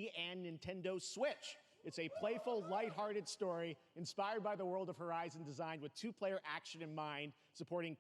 Wii and Nintendo Switch. It's a playful, lighthearted story inspired by the world of Horizon, designed with two-player action in mind, supporting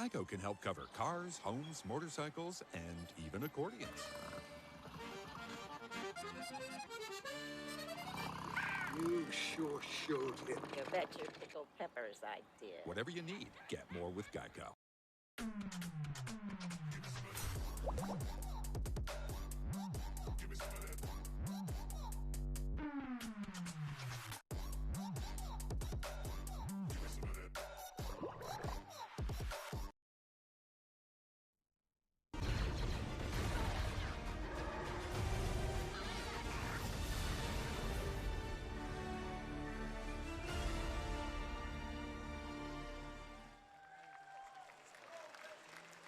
Geico can help cover cars, homes, motorcycles, and even accordions. You sure showed him. You bet your pickled peppers I did. Whatever you need, get more with Geico.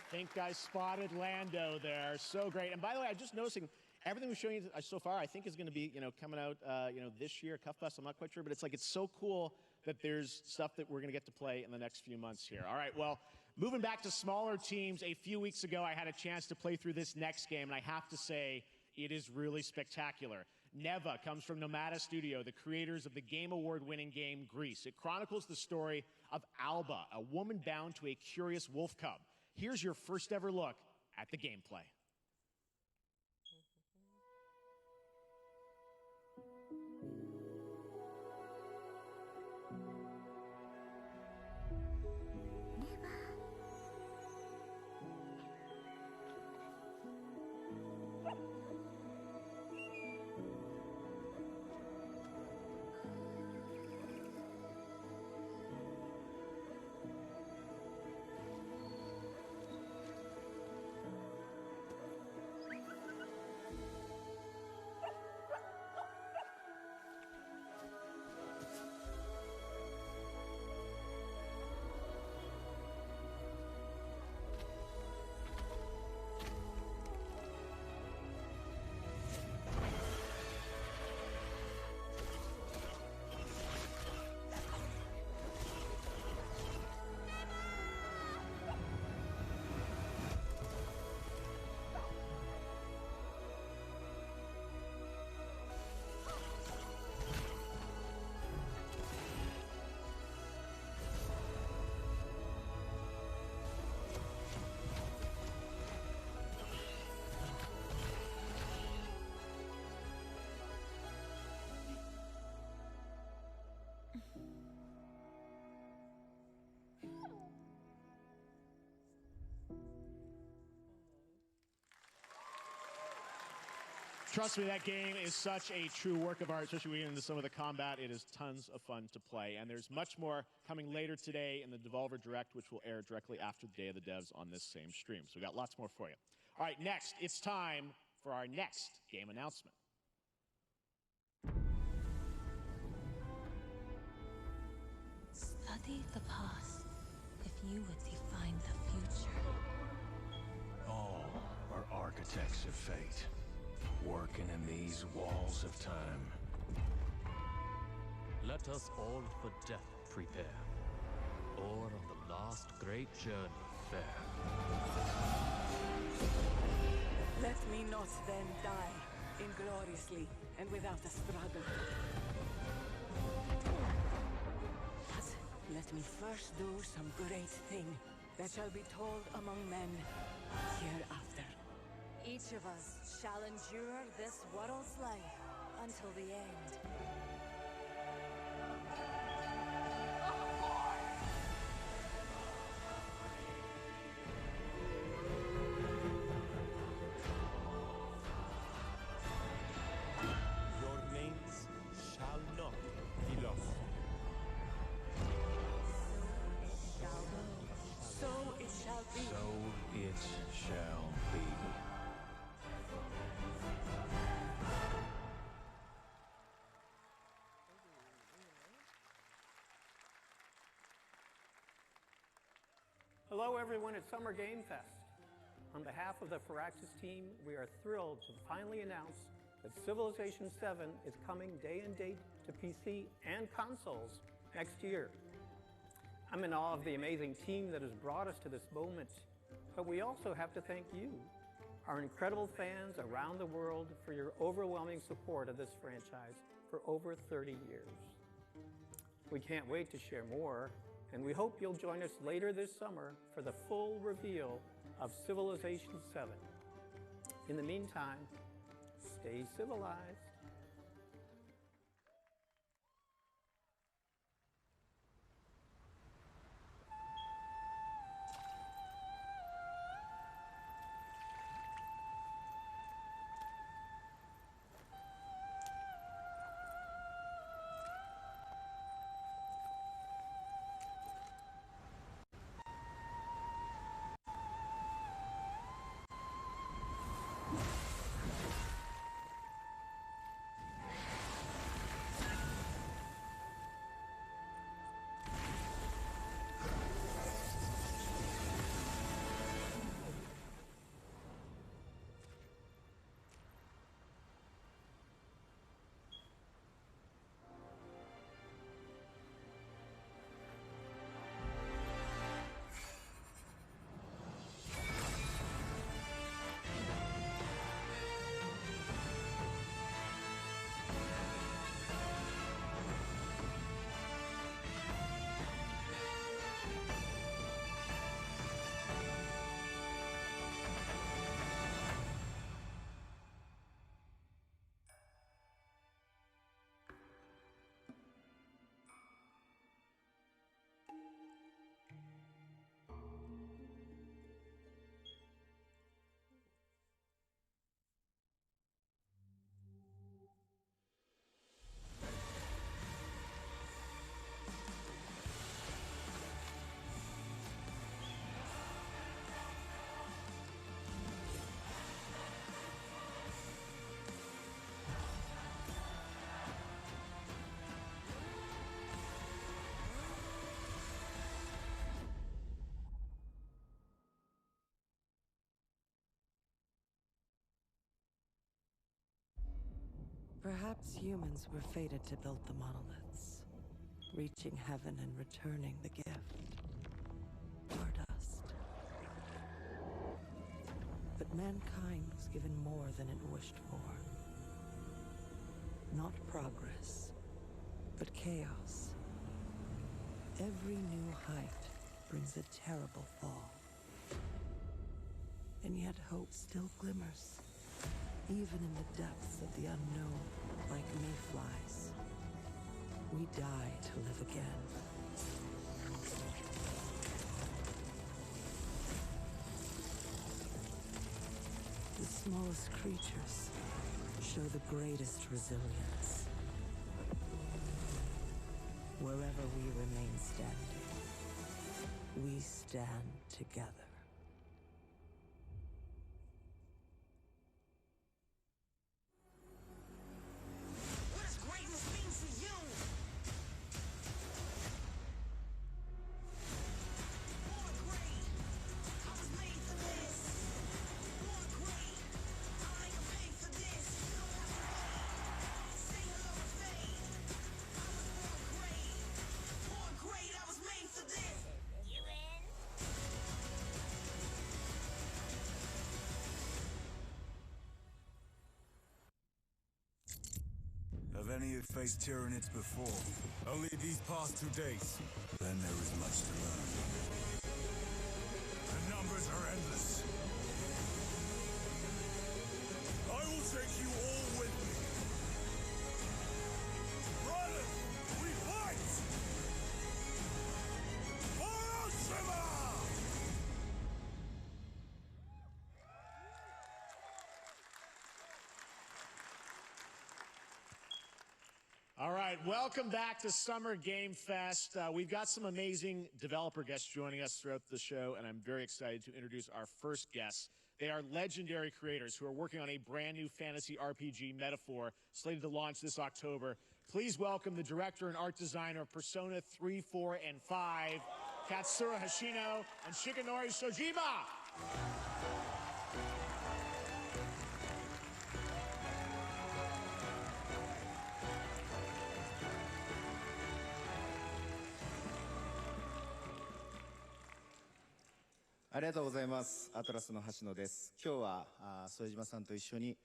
I think I spotted Lando there. So great. And by the way, I'm just noticing everything we're showing you so far, I think is going to be, coming out, this year, Cuff Bus. I'm not quite sure, but it's so cool that there's stuff that we're going to get to play in the next few months here. All right, well, moving back to smaller teams, a few weeks ago, I had a chance to play through this next game, and I have to say, it is really spectacular. Neva comes from Nomada Studio, the creators of the Game Award-winning game Grease. It chronicles the story of Alba, a woman bound to a curious wolf cub. Here's your first ever look at the gameplay. Trust me, that game is such a true work of art, especially when we get into some of the combat. It is tons of fun to play. And there's much more coming later today in the Devolver Direct, which will air directly after the Day of the Devs on this same stream. So we got lots more for you. All right, next, it's time for our next game announcement. Study the past if you would define the future. All are architects of fate, working in these walls of time. Let us all for death prepare, or on the last great journey fare. Let me not then die ingloriously and without a struggle. But let me first do some great thing that shall be told among men hereafter. Each of us shall endure this world's life until the end. Your names shall not be lost. So it shall be. So it shall be. Hello everyone at Summer Game Fest. On behalf of the Firaxis team, we are thrilled to finally announce that Civilization VII is coming day and date to PC and consoles next year. I'm in awe of the amazing team that has brought us to this moment, but we also have to thank you, our incredible fans around the world, for your overwhelming support of this franchise for over 30 years. We can't wait to share more and we hope you'll join us later this summer for the full reveal of Civilization 7. In the meantime, stay civilized. Perhaps humans were fated to build the monoliths, reaching heaven and returning the gift. Stardust. But mankind was given more than it wished for. Not progress, but chaos. Every new height brings a terrible fall. And yet hope still glimmers. Even in the depths of the unknown, like mayflies, we die to live again. The smallest creatures show the greatest resilience. Wherever we remain standing, we stand together. Have any of you faced Tyranids before? Only these past 2 days. Then there is much to learn. The numbers are endless. I will take you all with me. Brothers, we fight! For Oshima! All right, welcome back to Summer Game Fest. We've got some amazing developer guests joining us throughout the show, and I'm very excited to introduce our first guests. They are legendary creators who are working on a brand new fantasy RPG, Metaphor, slated to launch this October. Please welcome the director and art designer of Persona 3, 4, and 5, Katsura Hoshino and Shigenori Shojima.ありがとうございます。アトラスの橋野です。今日は副島さんと一緒に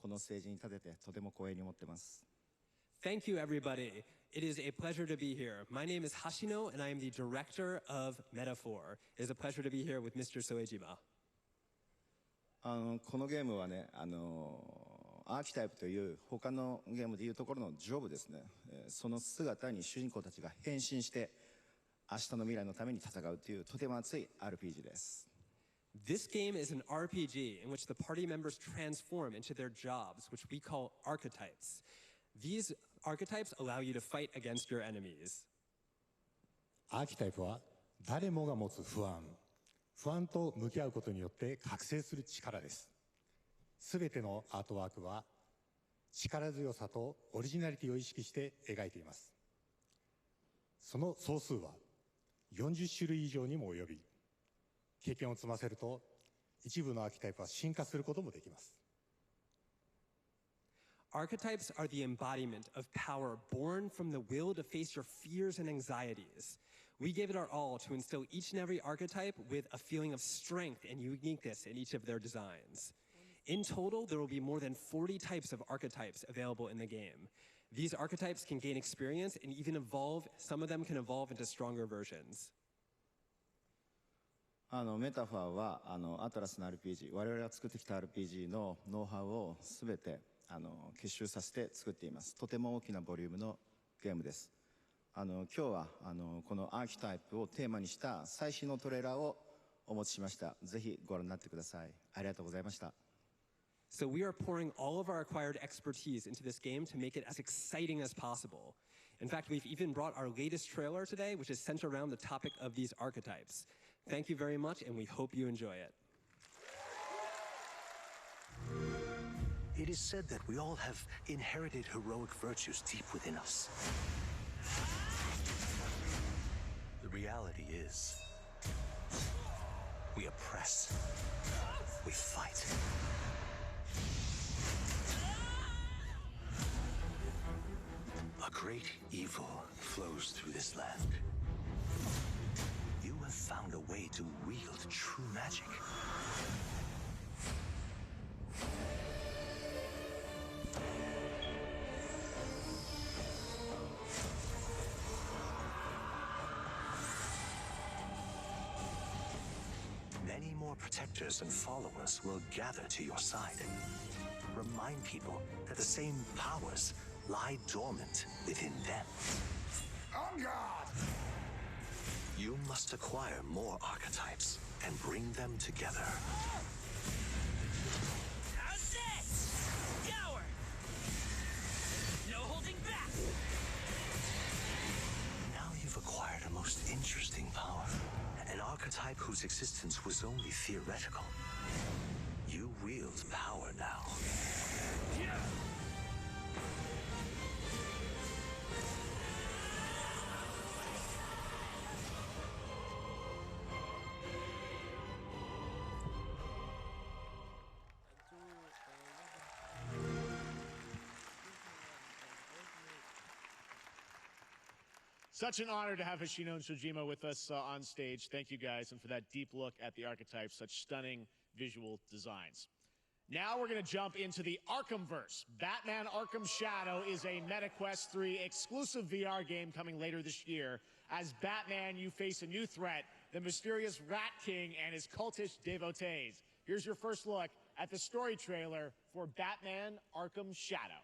このステージに立ててとても光栄に思ってます。Thank you, everybody. It is a pleasure to be here. My name is Hashino, and I am the director of Metaphor. It is a pleasure to be here with Mr. Soejima. このゲームはね、アーキタイプという他のゲームでいうところのジョブですね。その姿に主人公たちが変身して明日の未来のために戦うというとても熱い RPG です。This game is an RPG in which the party members transform into their jobs, which we call archetypes. These archetypes allow you to fight against your enemies. アーキタイプは誰もが持つ不安と向き合うことによって覚醒する力です。すべてのアートワークは力強さとオリジナリティを意識して描いています。その総数は40種類以上にも及び、経験を積ませると一部のアーキタイプは進化することもできます。Archetypes are the embodiment of power born from the will to face your fears and anxieties. We gave it our all to instill each and every archetype with a feeling of strength and uniqueness in each of their designs. In total, there will be more than 40 types of archetypes available in the game. These archetypes can gain experience and even evolve. Some of them can evolve into stronger versions. メタファーはアトラスの RPG、我々が作ってきた RPG のノウハウをすべて結集させて作っています。とても大きなボリュームのゲームです。今日はこのアーキタイプをテーマにした最新のトレーラーをお持ちしました。ぜひご覧になってください。ありがとうございました。So we are pouring all of our acquired expertise into this game to make it as exciting as possible. In fact, we've even brought our latest trailer today, which is centered around the topic of these archetypes. Thank you very much, and we hope you enjoy it. It is said that we all have inherited heroic virtues deep within us. The reality is, we oppress, we fight. A great evil flows through this land. You have found a way to wield true magic. Many more protectors and followers will gather to your side. Remind people that the same powers lie dormant within them. On guard! You must acquire more archetypes and bring them together. How's this? Gower! No holding back! Now you've acquired a most interesting power. An archetype whose existence was only theoretical. You wield power now. Such an honor to have Hoshino and Shojima with us on stage. Thank you guys, and for that deep look at the archetypes, such stunning visual designs. Now we're going to jump into the Arkhamverse. Batman Arkham Shadow is a MetaQuest 3 exclusive VR game coming later this year. As Batman, you face a new threat, the mysterious Rat King and his cultish devotees. Here's your first look at the story trailer for Batman Arkham Shadow.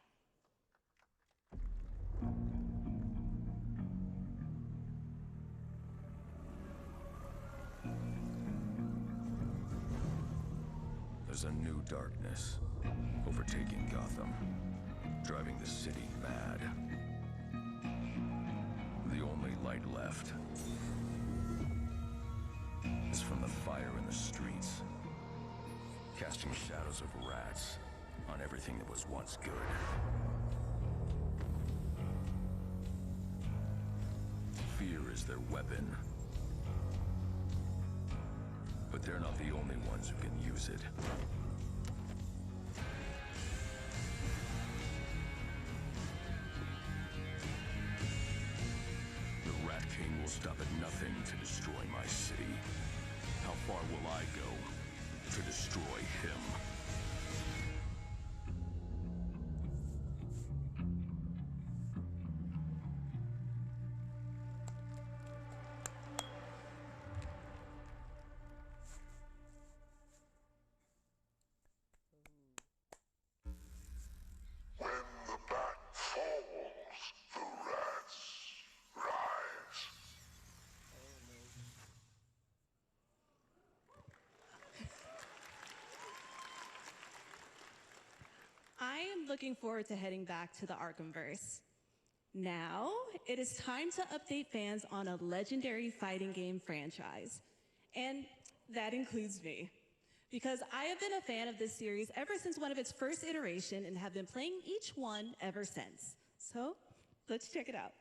There's a new darkness overtaking Gotham, driving the city mad. The only light left is from the fire in the streets, casting shadows of rats on everything that was once good. Fear is their weapon. But they're not the only ones who can use it. The Rat King will stop at nothing to destroy my city. How far will I go to destroy him? looking forward to heading back to the Arkhamverse. Now, it is time to update fans on a legendary fighting game franchise. And that includes me. Because I have been a fan of this series ever since one of its first iteration and have been playing each one ever since. So, let's check it out.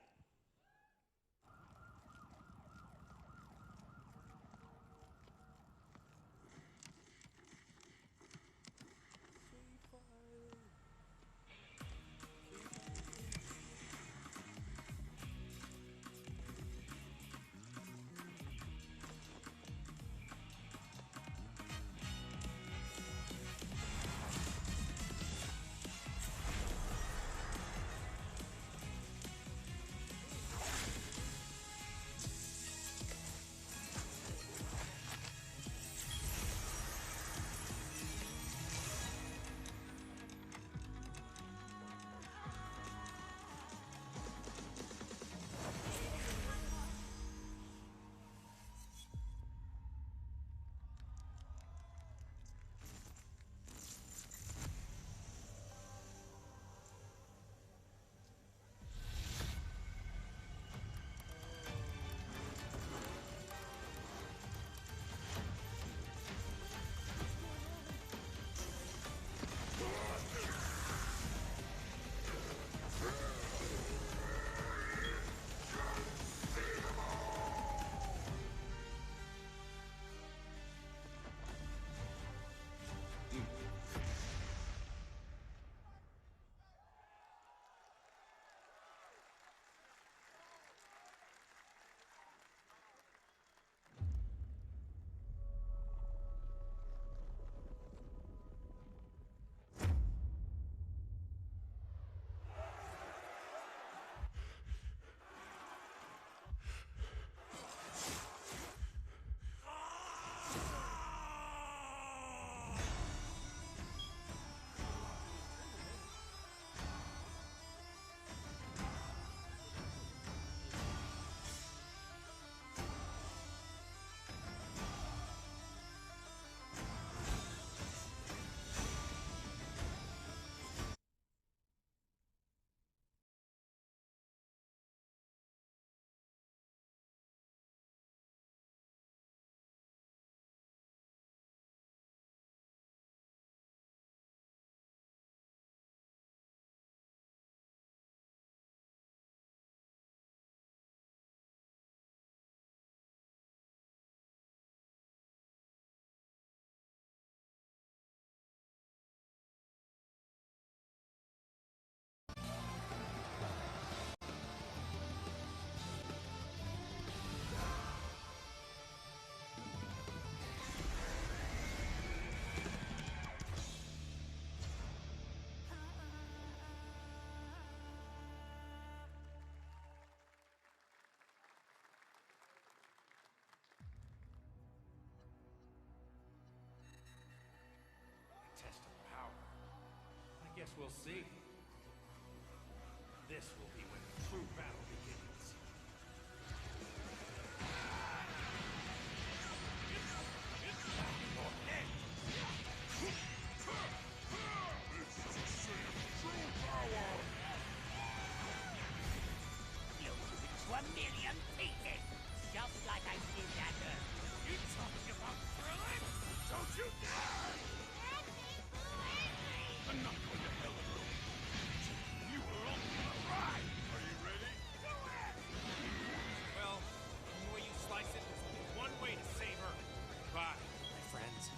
Test of power. I guess we'll see. This will be when the true battle begins. You'll to 1,000,000 pieces, just like I did that earth. You talking about thrilling? Don't you dare! I'm not going to hell and room. You were only on a ride. Are you ready? Do it! Well, the way you slice it, there's only one way to save Earth. Goodbye, my friends.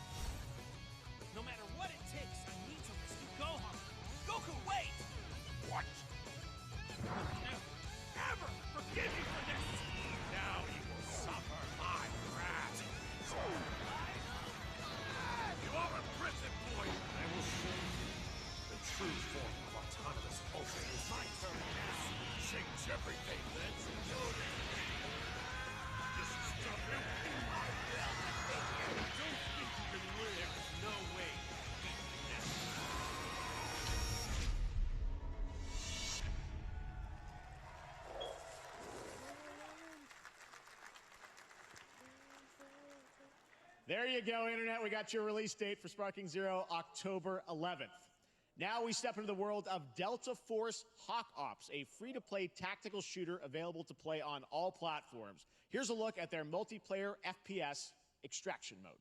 No matter what it takes, I need to rescue Gohan. Goku, wait! What? Ever forgive you for this! Now you will suffer my wrath. You are a prison boy. I will show you the true form of autonomous Ultra. It's my turn now. Change everything. Let's do this. This is nothing. Don't think you can win. There's no way. There you go, Internet. We got your release date for Sparking Zero, October 11th. Now we step into the world of Delta Force Hawk Ops, a free-to-play tactical shooter available to play on all platforms. Here's a look at their multiplayer FPS extraction mode.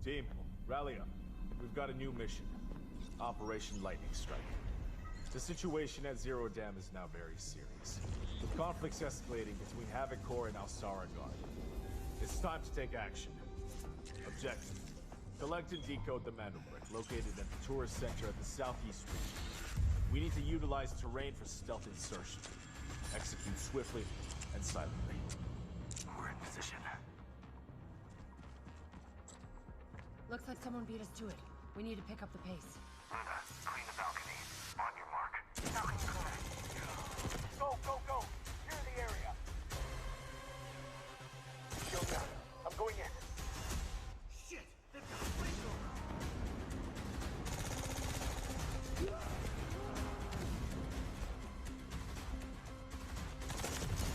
Team, rally up. We've got a new mission. Operation Lightning Strike. The situation at Zero Dam is now very serious, with conflicts escalating between Havoc Corps and Al-Sara Guard. It's time to take action. Objective: collect and decode the Mandelbrick, located at the tourist center at the southeast region. We need to utilize terrain for stealth insertion. Execute swiftly and silently. We're in position. Looks like someone beat us to it. We need to pick up the pace. Clean the balcony. On your mark. Balcony clear. Go, go, go! Clear the area. Shield down. I'm going in. Shit! They've got a flamethrower!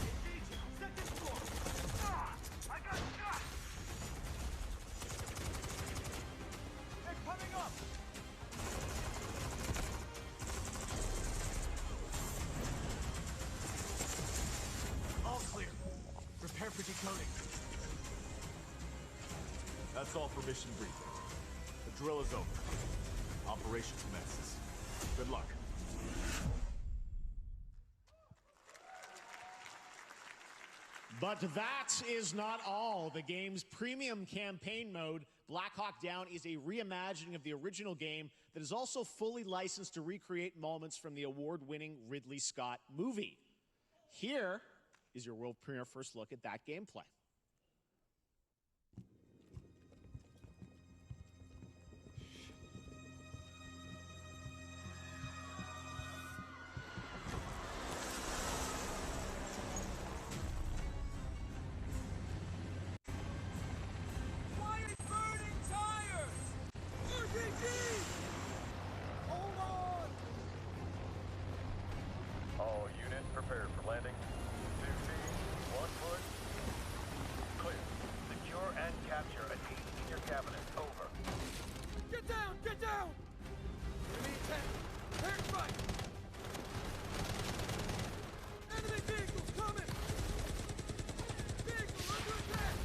Engaging! Second floor! Ah! I got shot! They're coming up! All clear. Prepare for decoding. That's all for mission briefing. The drill is over. Operation commences. Good luck. But that is not all. The game's premium campaign mode, Black Hawk Down, is a reimagining of the original game that is also fully licensed to recreate moments from the award-winning Ridley Scott movie. Here is your world premiere first look at that gameplay. Why are burning tires? RPG! Hold on! All units prepared for landing. 2 feet, 1 foot. Clear. Secure and capture a team senior cabinet. Over. Get down! Get down! Enemy attack! Turn right! Enemy vehicles coming! Vehicle under attack!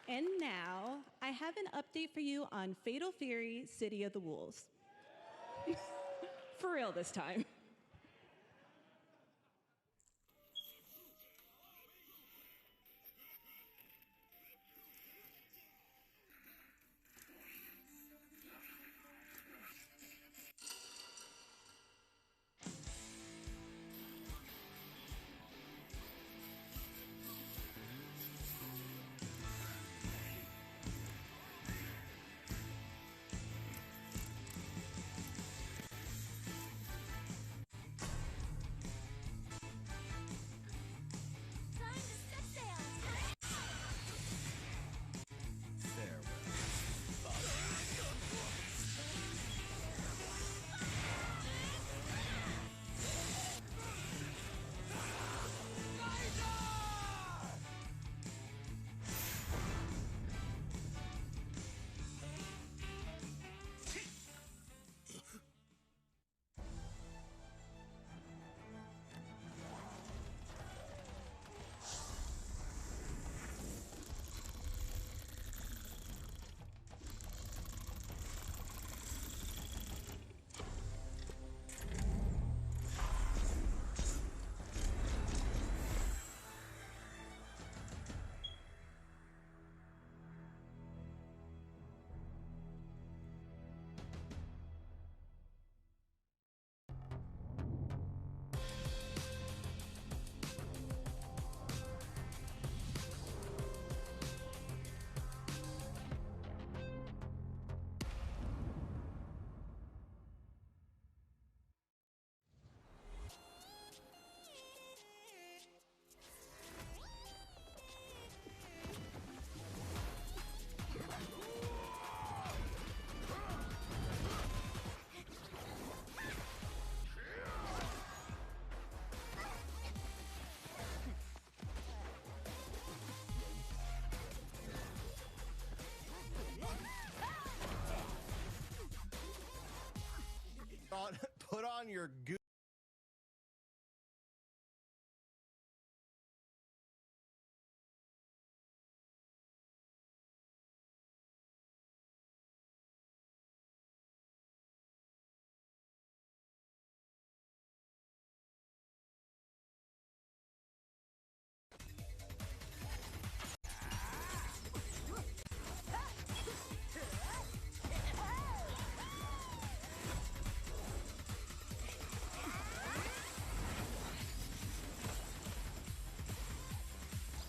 And now, I have an update for you on Fatal Fury: City of the Wolves. For real this time. put on your good.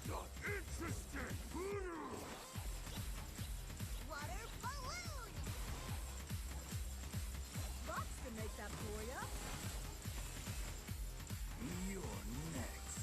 Not interested! Water balloon! Lots to make that for ya. You're next.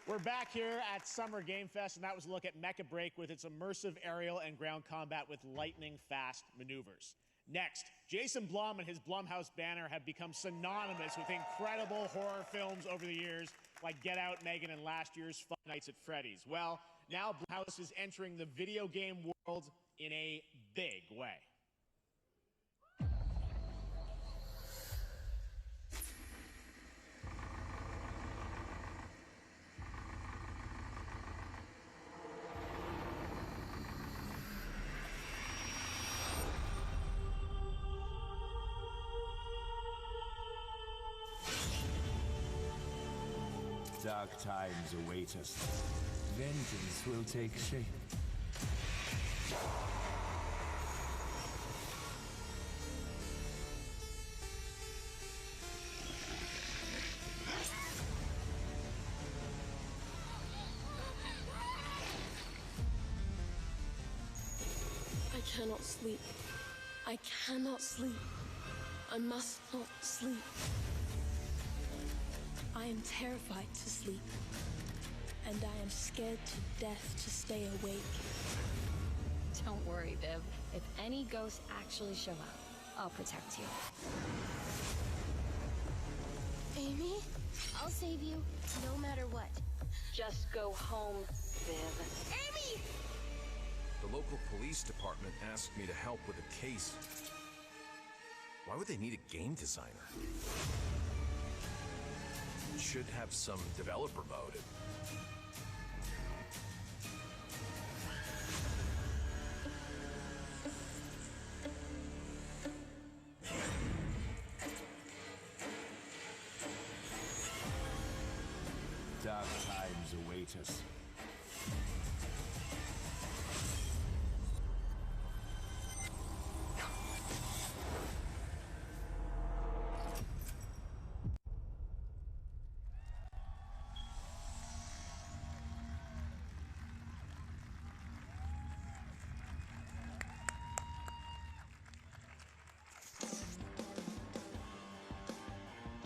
We're back here at Summer Game Fest, and that was a look at Mecha Break with its immersive aerial and ground combat with lightning-fast maneuvers. Next, Jason Blum and his Blumhouse banner have become synonymous with incredible horror films over the years, like Get Out, Megan, and last year's Five Nights at Freddy's. Well, now Blumhouse is entering the video game world in a big way. Dark times await us. Vengeance will take shape. I cannot sleep. I cannot sleep. I must not sleep. I am terrified to sleep, and I am scared to death to stay awake. Don't worry, Viv. If any ghosts actually show up, I'll protect you. Amy? I'll save you, no matter what. Just go home, Viv. Amy! The local police department asked me to help with a case. Why would they need a game designer? Should have some developer mode. Dark times await us.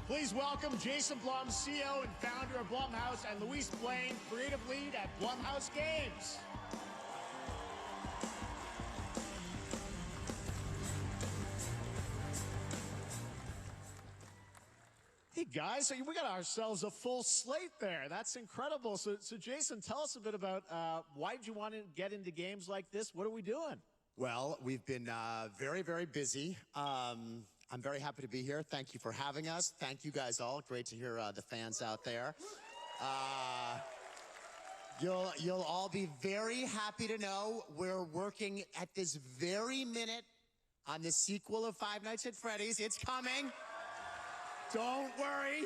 Please welcome Jason Blum, CEO and founder of Blumhouse, and Luis Blaine, creative lead at Blumhouse Games. Hey guys, so we got ourselves a full slate there. That's incredible. So Jason, tell us a bit about why did you want to get into games like this? What are we doing? Well, we've been very, very busy. I'm very happy to be here. Thank you for having us. Thank you guys all. Great to hear the fans out there. You'll all be very happy to know we're working at this very minute on the sequel of Five Nights at Freddy's. It's coming. Don't worry.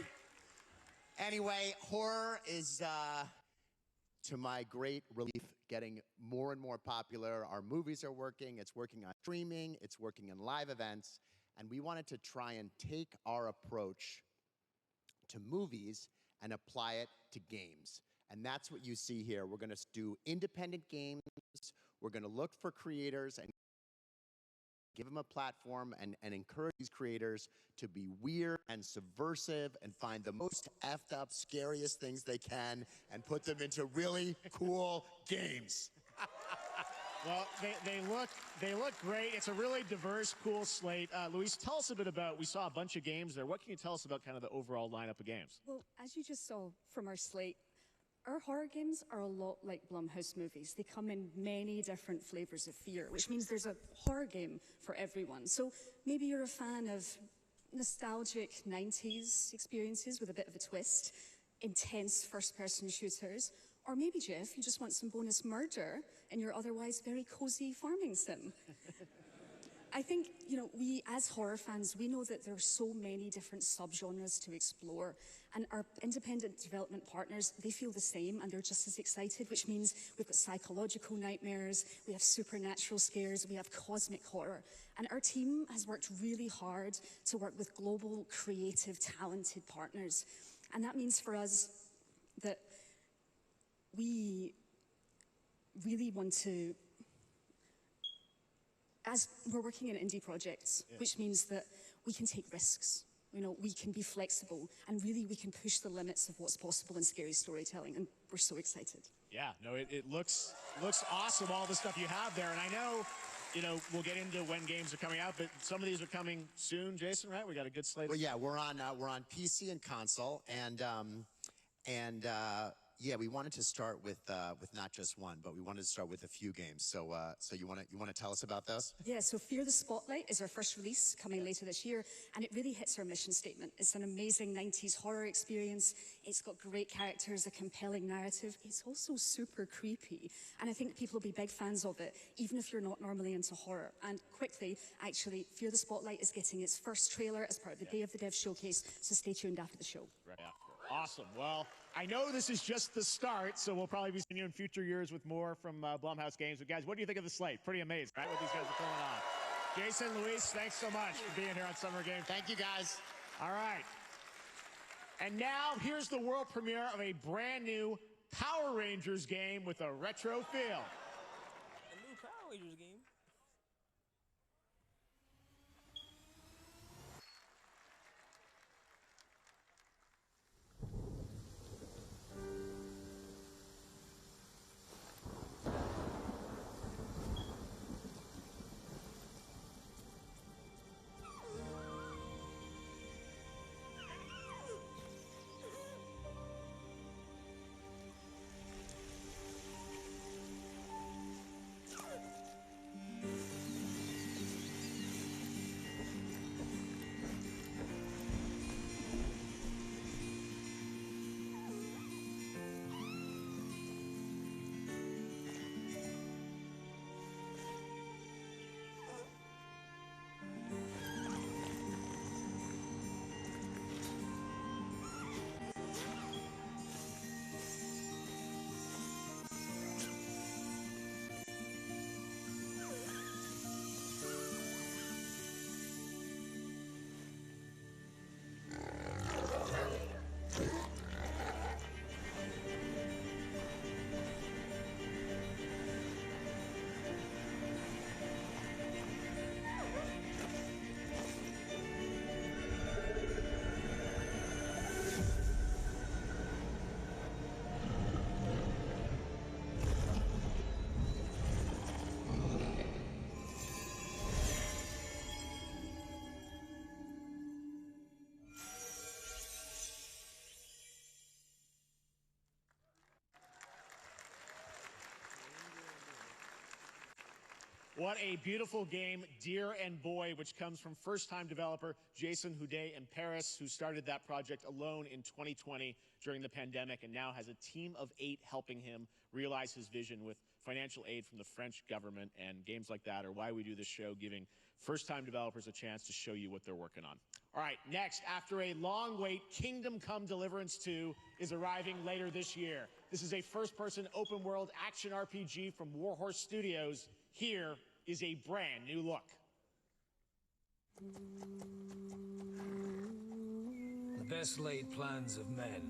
Anyway, horror is, to my great relief, getting more and more popular. Our movies are working. It's working on streaming. It's working in live events. And we wanted to try and take our approach to movies and apply it to games. And that's what you see here. We're going to do independent games. We're going to look for creators and give them a platform and encourage these creators to be weird and subversive and find the most effed up, scariest things they can and put them into really cool games. Well, they look great. It's a really diverse, cool slate. Luis, tell us a bit about, we saw a bunch of games there. What can you tell us about kind of the overall lineup of games? Well, as you just saw from our slate, our horror games are a lot like Blumhouse movies. They come in many different flavors of fear, which means there's a horror game for everyone. So maybe you're a fan of nostalgic 90s experiences with a bit of a twist, intense first-person shooters, or maybe, Jeff, you just want some bonus murder in your otherwise very cozy farming sim. I think, you know, we as horror fans, we know that there are so many different subgenres to explore, and our independent development partners, they feel the same, and they're just as excited, which means we've got psychological nightmares, we have supernatural scares, we have cosmic horror. And our team has worked really hard to work with global, creative, talented partners. And that means for us that we really want to, as we're working in indie projects, which means that we can take risks, you know, we can be flexible, and really we can push the limits of what's possible in scary storytelling, and we're so excited. Yeah, no, it looks awesome, all the stuff you have there, and I know, you know, we'll get into when games are coming out, but some of these are coming soon, Jason, right? We got a good slate. Well, yeah, we're on PC and console, and yeah, we wanted to start with not just one, but we wanted to start with a few games. So, so you want to tell us about those? Yeah. So, Fear the Spotlight is our first release coming later this year, and it really hits our mission statement. It's an amazing 90s horror experience. It's got great characters, a compelling narrative. It's also super creepy, and I think people will be big fans of it, even if you're not normally into horror. And quickly, actually, Fear the Spotlight is getting its first trailer as part of the Day of the Dev showcase. So stay tuned after the show. Right. Yeah. Awesome. Well, I know this is just the start, so we'll probably be seeing you in future years with more from Blumhouse Games. But guys, what do you think of the slate? Pretty amazing, right? What these guys are pulling on. Jason, Luis, thanks so much for being here on Summer Games. Thank you, guys. All right. And now, here's the world premiere of a brand new Power Rangers game with a retro feel. A new Power Rangers game? What a beautiful game, Deer and Boy, which comes from first-time developer Jason Houdet in Paris, who started that project alone in 2020 during the pandemic and now has a team of 8 helping him realize his vision with financial aid from the French government. And games like that are why we do this show, giving first-time developers a chance to show you what they're working on. All right, next, after a long wait, Kingdom Come Deliverance 2 is arriving later this year. This is a first-person open-world action RPG from Warhorse Studios. Here is a brand new look. The best laid plans of men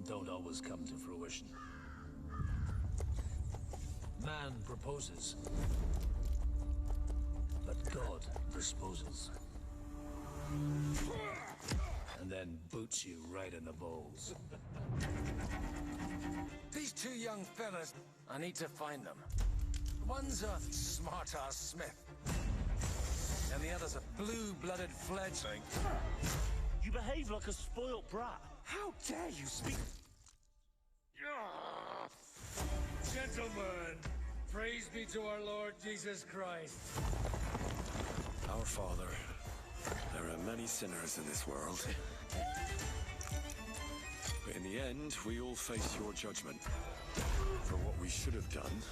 don't always come to fruition. Man proposes, but God disposes. And then boots you right in the balls. These 2 young fellas, I need to find them. One's a smart-ass Smith, and the other's a blue-blooded fledgling. You behave like a spoilt brat. How dare you speak? Gentlemen, praise be to our Lord Jesus Christ. Our Father, there are many sinners in this world. But in the end, we all face your judgment for what we should have done,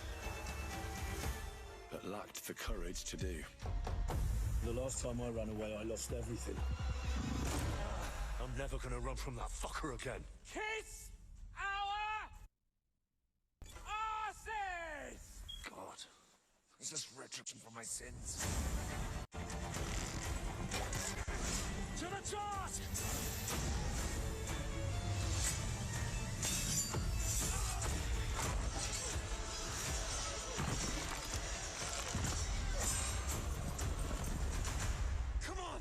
but lacked the courage to do. The last time I ran away, I lost everything. I'm never gonna run from that fucker again. Kiss our asses! God, is this retribution for my sins? To the task! Come on!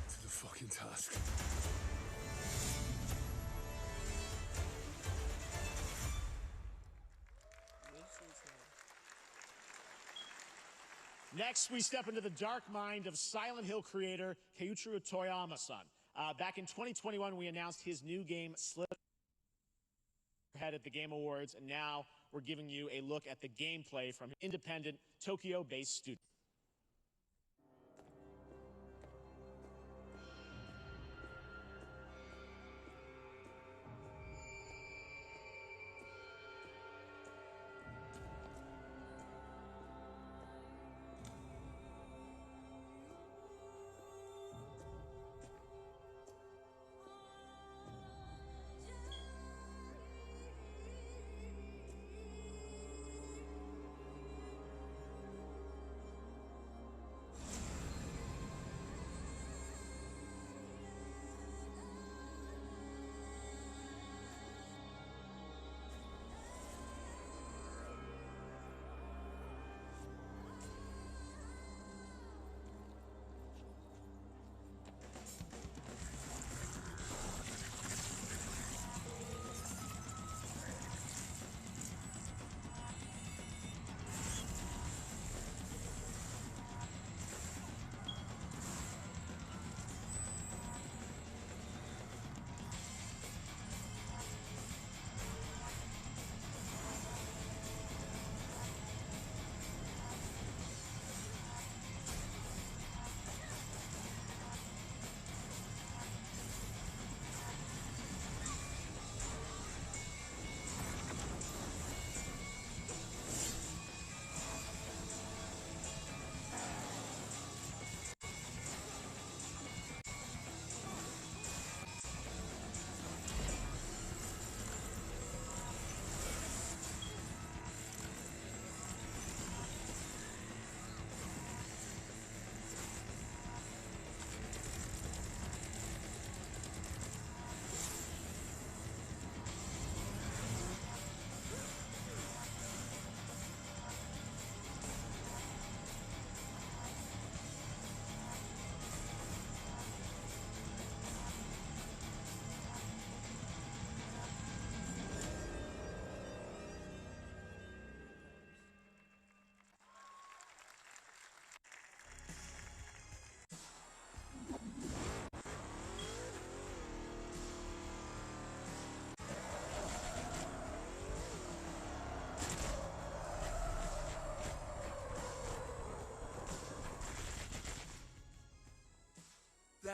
To the fucking task. Next, we step into the dark mind of Silent Hill creator Keiichiro Toyama-san. Back in 2021, we announced his new game, Slip, ahead at the Game Awards, and now we're giving you a look at the gameplay from independent Tokyo-based studio.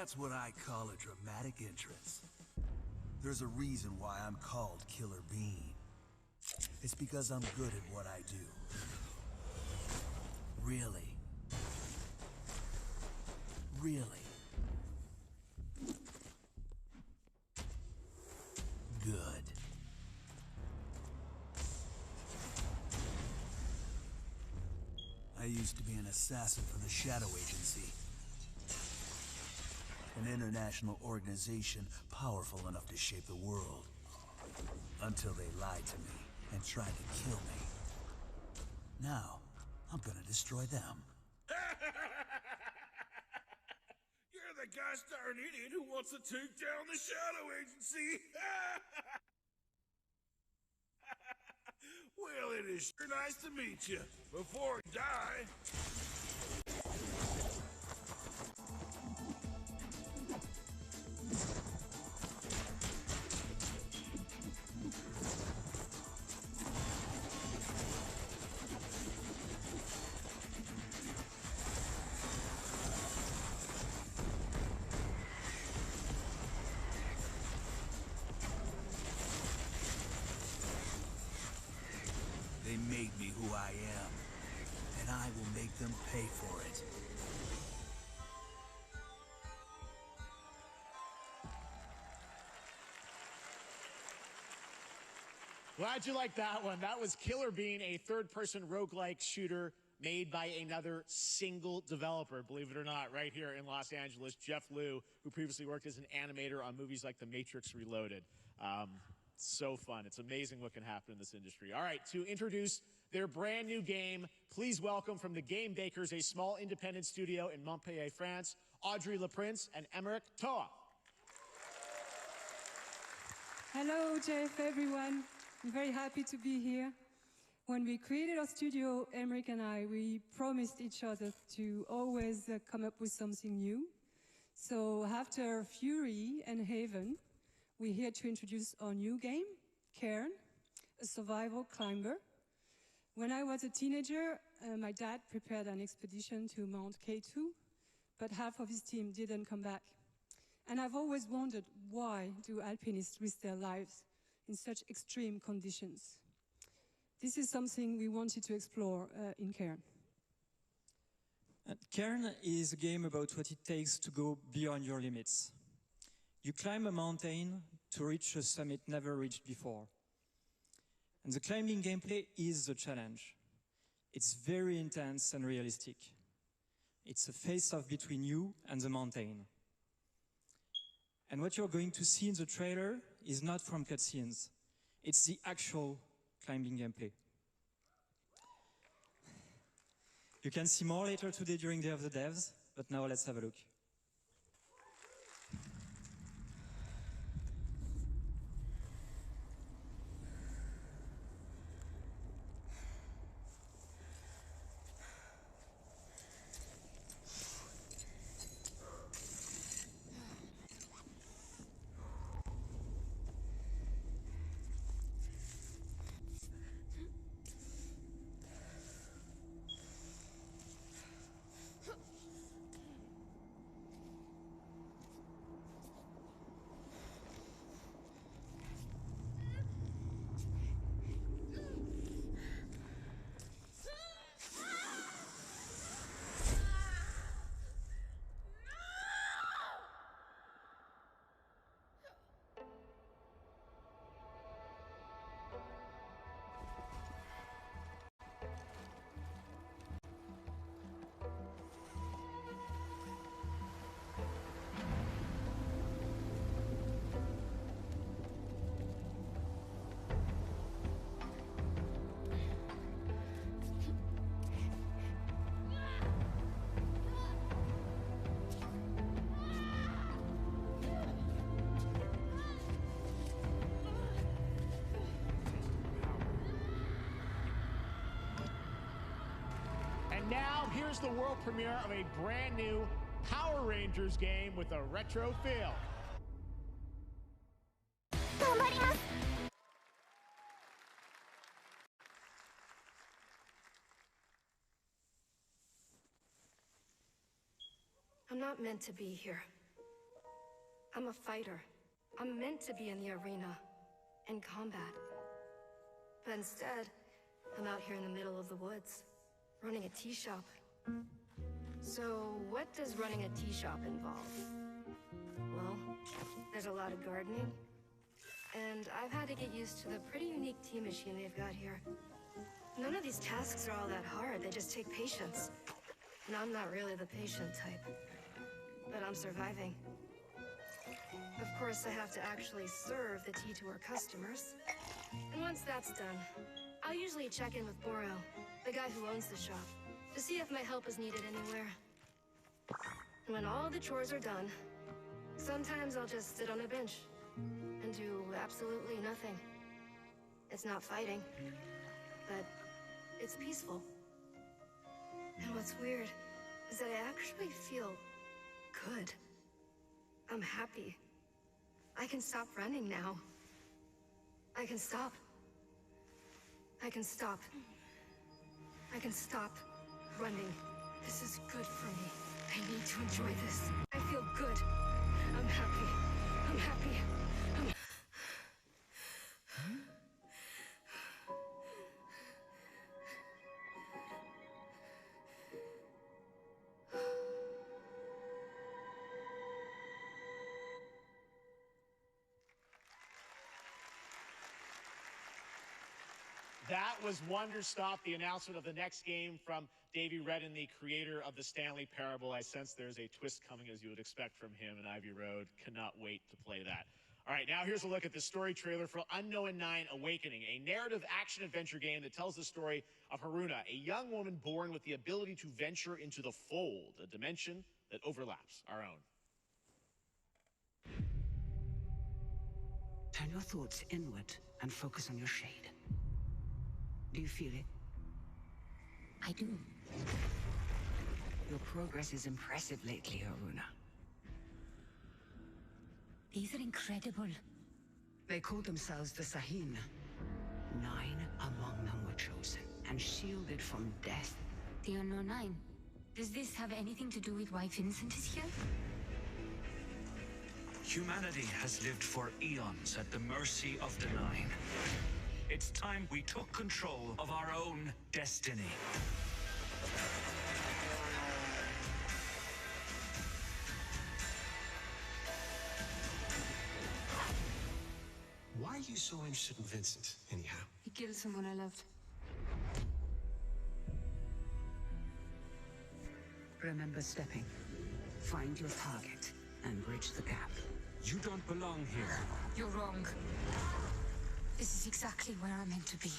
That's what I call a dramatic entrance. There's a reason why I'm called Killer Bean. It's because I'm good at what I do. Really. Really. Good. I used to be an assassin for the Shadow Agency. An international organization powerful enough to shape the world. Until they lied to me and tried to kill me. Now, I'm gonna destroy them. You're the gosh darn idiot who wants to take down the Shadow Agency! Well, it is sure nice to meet you. Before I die... They made me who I am, and I will make them pay for it. Glad you liked that one. That was Killer Bean, a third-person roguelike shooter made by another single developer, believe it or not, right here in Los Angeles, Jeff Liu, who previously worked as an animator on movies like The Matrix Reloaded. So fun. It's amazing what can happen in this industry. All right, to introduce their brand new game, please welcome from the Game Bakers, a small independent studio in Montpellier, France, Audrey Laprince and Emmerich Toa. Hello, Jeff, everyone. I'm very happy to be here. When we created our studio, Emmerich and I, we promised each other to always come up with something new. So after Fury and Haven, we're here to introduce our new game, Cairn, a survival climber. When I was a teenager, my dad prepared an expedition to Mount K2, but half of his team didn't come back. And I've always wondered, why do alpinists risk their lives in such extreme conditions? This is something we wanted to explore in Cairn. Cairn is a game about what it takes to go beyond your limits. You climb a mountain to reach a summit never reached before. And the climbing gameplay is the challenge. It's very intense and realistic. It's a face-off between you and the mountain. And what you're going to see in the trailer is not from cutscenes. It's the actual climbing gameplay. You can see more later today during Day of the Devs, but now let's have a look. Now, here's the world premiere of a brand new Power Rangers game with a retro feel. I'm not meant to be here. I'm a fighter. I'm meant to be in the arena, in combat. But instead, I'm out here in the middle of the woods, running a tea shop. So, what does running a tea shop involve? Well, there's a lot of gardening, and I've had to get used to the pretty unique tea machine they've got here. None of these tasks are all that hard, they just take patience. And I'm not really the patient type, but I'm surviving. Of course, I have to actually serve the tea to our customers. And once that's done, I'll usually check in with Boro, the guy who owns the shop, to see if my help is needed anywhere. And when all the chores are done, sometimes I'll just sit on a bench and do absolutely nothing. It's not fighting, but it's peaceful. And what's weird is that I actually feel good. I'm happy. I can stop running now. I can stop. I can stop. I can stop running. This is good for me. I need to enjoy this. I feel good. I'm happy. I'm happy. That was Wonderstop, the announcement of the next game from Davey Redden, the creator of the Stanley Parable. I sense there's a twist coming, as you would expect from him in Ivy Road. Cannot wait to play that. All right, now here's a look at the story trailer for Unknown 9 Awakening, a narrative action-adventure game that tells the story of Haruna, a young woman born with the ability to venture into the Fold, a dimension that overlaps our own. Turn your thoughts inward and focus on your shade. Do you feel it? I do. Your progress is impressive lately, Haruna. These are incredible. They call themselves the Sahin. 9 among them were chosen and shielded from death. The Unknown 9. Does this have anything to do with why Vincent is here? Humanity has lived for eons at the mercy of the Nine. It's time we took control of our own destiny. Why are you so interested in Vincent, anyhow? He killed someone I loved. Remember stepping. Find your target and bridge the gap. You don't belong here. You're wrong. This is exactly where I'm meant to be.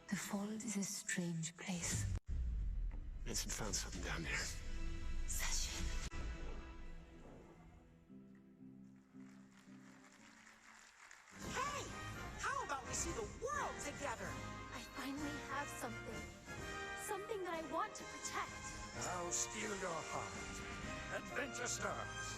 The Fold is a strange place. Vincent found something down there. Sashi. Hey! How about we see the world together? I finally have something. Something that I want to protect. Now steel your heart. Adventure starts.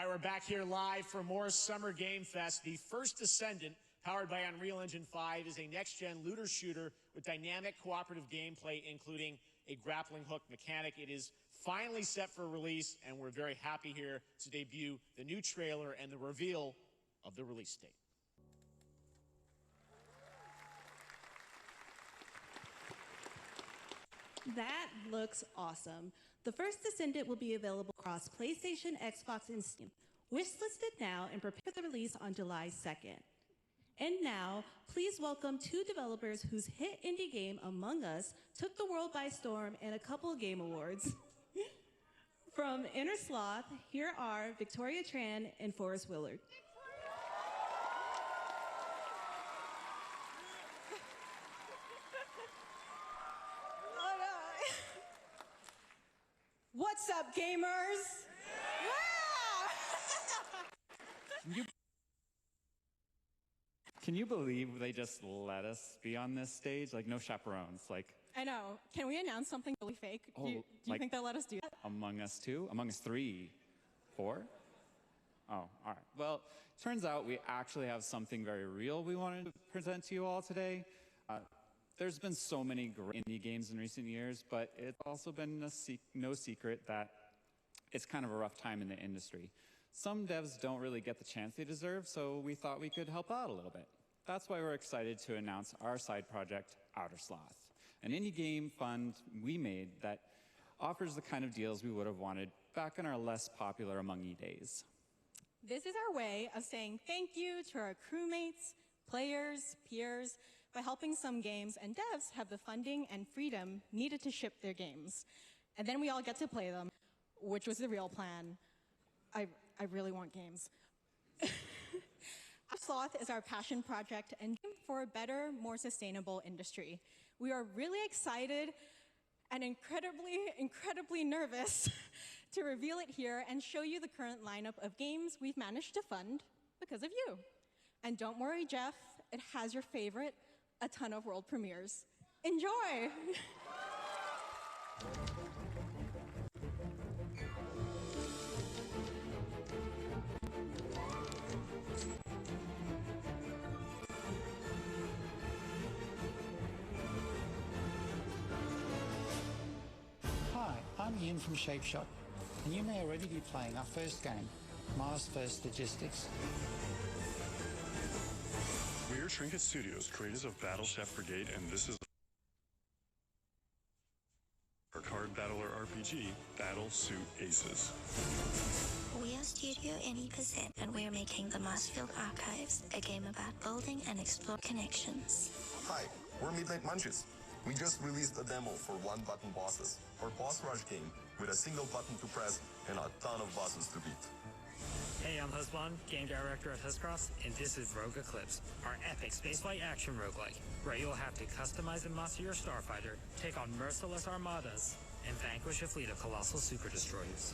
we're back here live for more Summer Game Fest. The First Descendant, powered by Unreal Engine 5, is a next-gen looter shooter with dynamic cooperative gameplay, including a grappling hook mechanic. It is finally set for release, and we're very happy here to debut the new trailer and the reveal of the release date. That looks awesome. The First Descendant will be available across PlayStation, Xbox, and Steam. Wishlisted now and prepare for the release on July 2nd. And now, please welcome two developers whose hit indie game, Among Us, took the world by storm in a couple of game awards. From Inner Sloth, here are Victoria Tran and Forrest Willard. What's up, gamers? Can you believe they just let us be on this stage? Like, no chaperones. Like, I know. Can we announce something really fake? Oh, Do you like- think they'll let us do that? Among Us 2? Among Us 3? 4? Oh, all right. Well, turns out we actually have something very real we wanted to present to you all today. There's been so many great indie games in recent years, but it's also been no secret that it's kind of a rough time in the industry. Some devs don't really get the chance they deserve, so we thought we could help out a little bit. That's why we're excited to announce our side project, Outer Sloth, an indie game fund we made that offers the kind of deals we would have wanted back in our less popular Among Us days. This is our way of saying thank you to our crewmates, players, peers, by helping some games and devs have the funding and freedom needed to ship their games. And then we all get to play them, which was the real plan. I really want games. Sloth is our passion project and for a better, more sustainable industry. We are really excited and incredibly nervous to reveal it here and show you the current lineup of games we've managed to fund because of you. And don't worry, Jeff, it has your favorite, a ton of world premieres. Enjoy! Hi, I'm Ian from ShapeShot, and you may already be playing our first game, Mars First Logistics. We are Trinket Studios, creators of Battle Chef Brigade, and this is our card battler RPG, Battle Suit Aces. We are Studio NE%, and we are making the Marsfield Archives, a game about building and explore connections. Hi, we're Midnight Munches. We just released a demo for one-button bosses, our boss rush game with a single button to press and a ton of bosses to beat. Hey, I'm Husband, game director at Huscross, and this is Rogue Eclipse, our epic spaceflight action roguelike, where you'll have to customize and master your starfighter, take on merciless armadas, and vanquish a fleet of colossal super destroyers.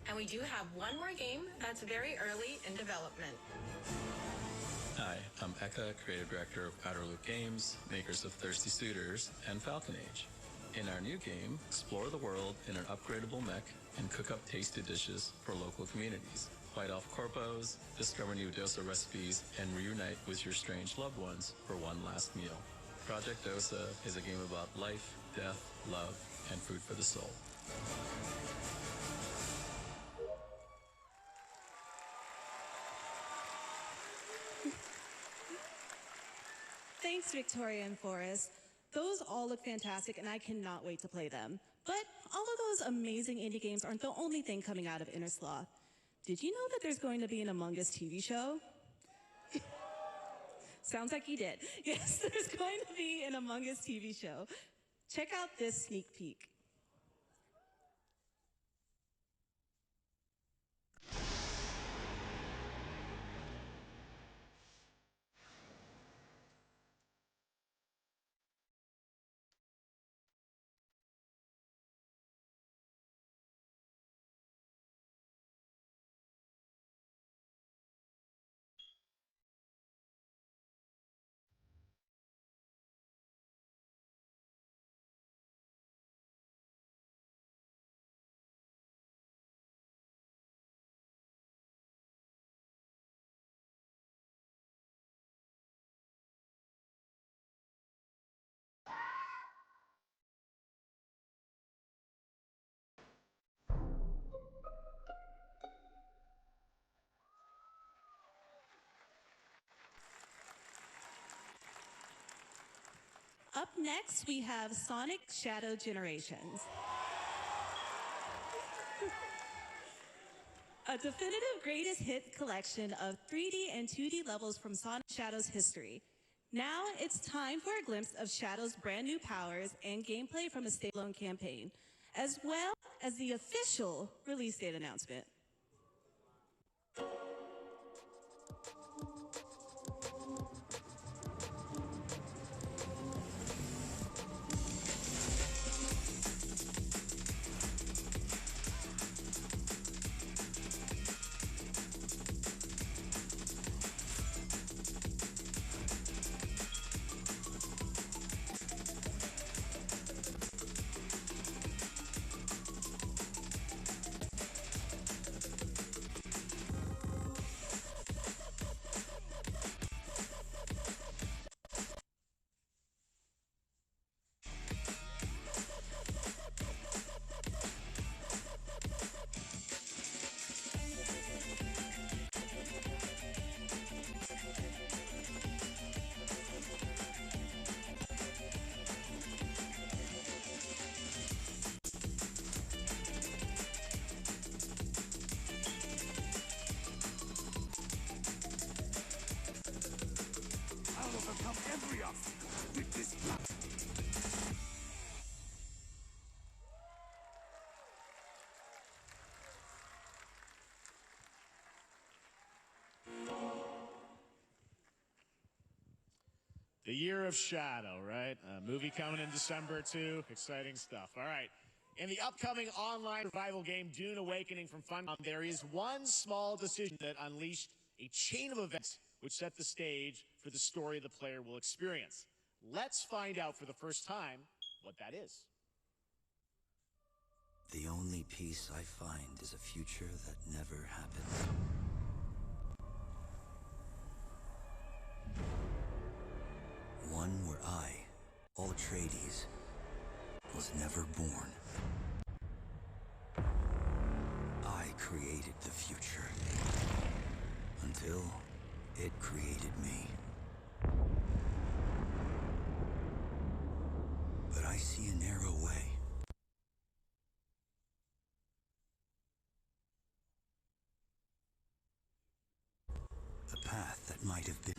And we do have one more game that's very early in development. Hi, I'm Eka, creative director of Outer Loop Games, makers of Thirsty Suitors and Falcon Age. In our new game, explore the world in an upgradable mech and cook up tasty dishes for local communities. Fight off corpos, discover new dosa recipes, and reunite with your strange loved ones for one last meal. Project Dosa is a game about life, death, love, and food for the soul. Thanks, Victoria and Forrest. Those all look fantastic, and I cannot wait to play them. But all of those amazing indie games aren't the only thing coming out of Inner Sloth. Did you know that there's going to be an Among Us TV show? Sounds like you did. Yes, there's going to be an Among Us TV show. Check out this sneak peek. Up next, we have Sonic Shadow Generations. A definitive greatest hit collection of 3D and 2D levels from Sonic Shadow's history. Now it's time for a glimpse of Shadow's brand new powers and gameplay from a standalone campaign, as well as the official release date announcement. I'll overcome every obstacle with this power. The Year of Shadow, right? A movie coming in December, too. Exciting stuff. All right. In the upcoming online survival game, Dune Awakening from Funcom, there is one small decision that unleashed a chain of events which set the stage for the story the player will experience. Let's find out for the first time what that is. The only peace I find is a future that never happened. One where I, Atreides, was never born. I created the future, until it created me. But I see a narrow way. A path that might have been.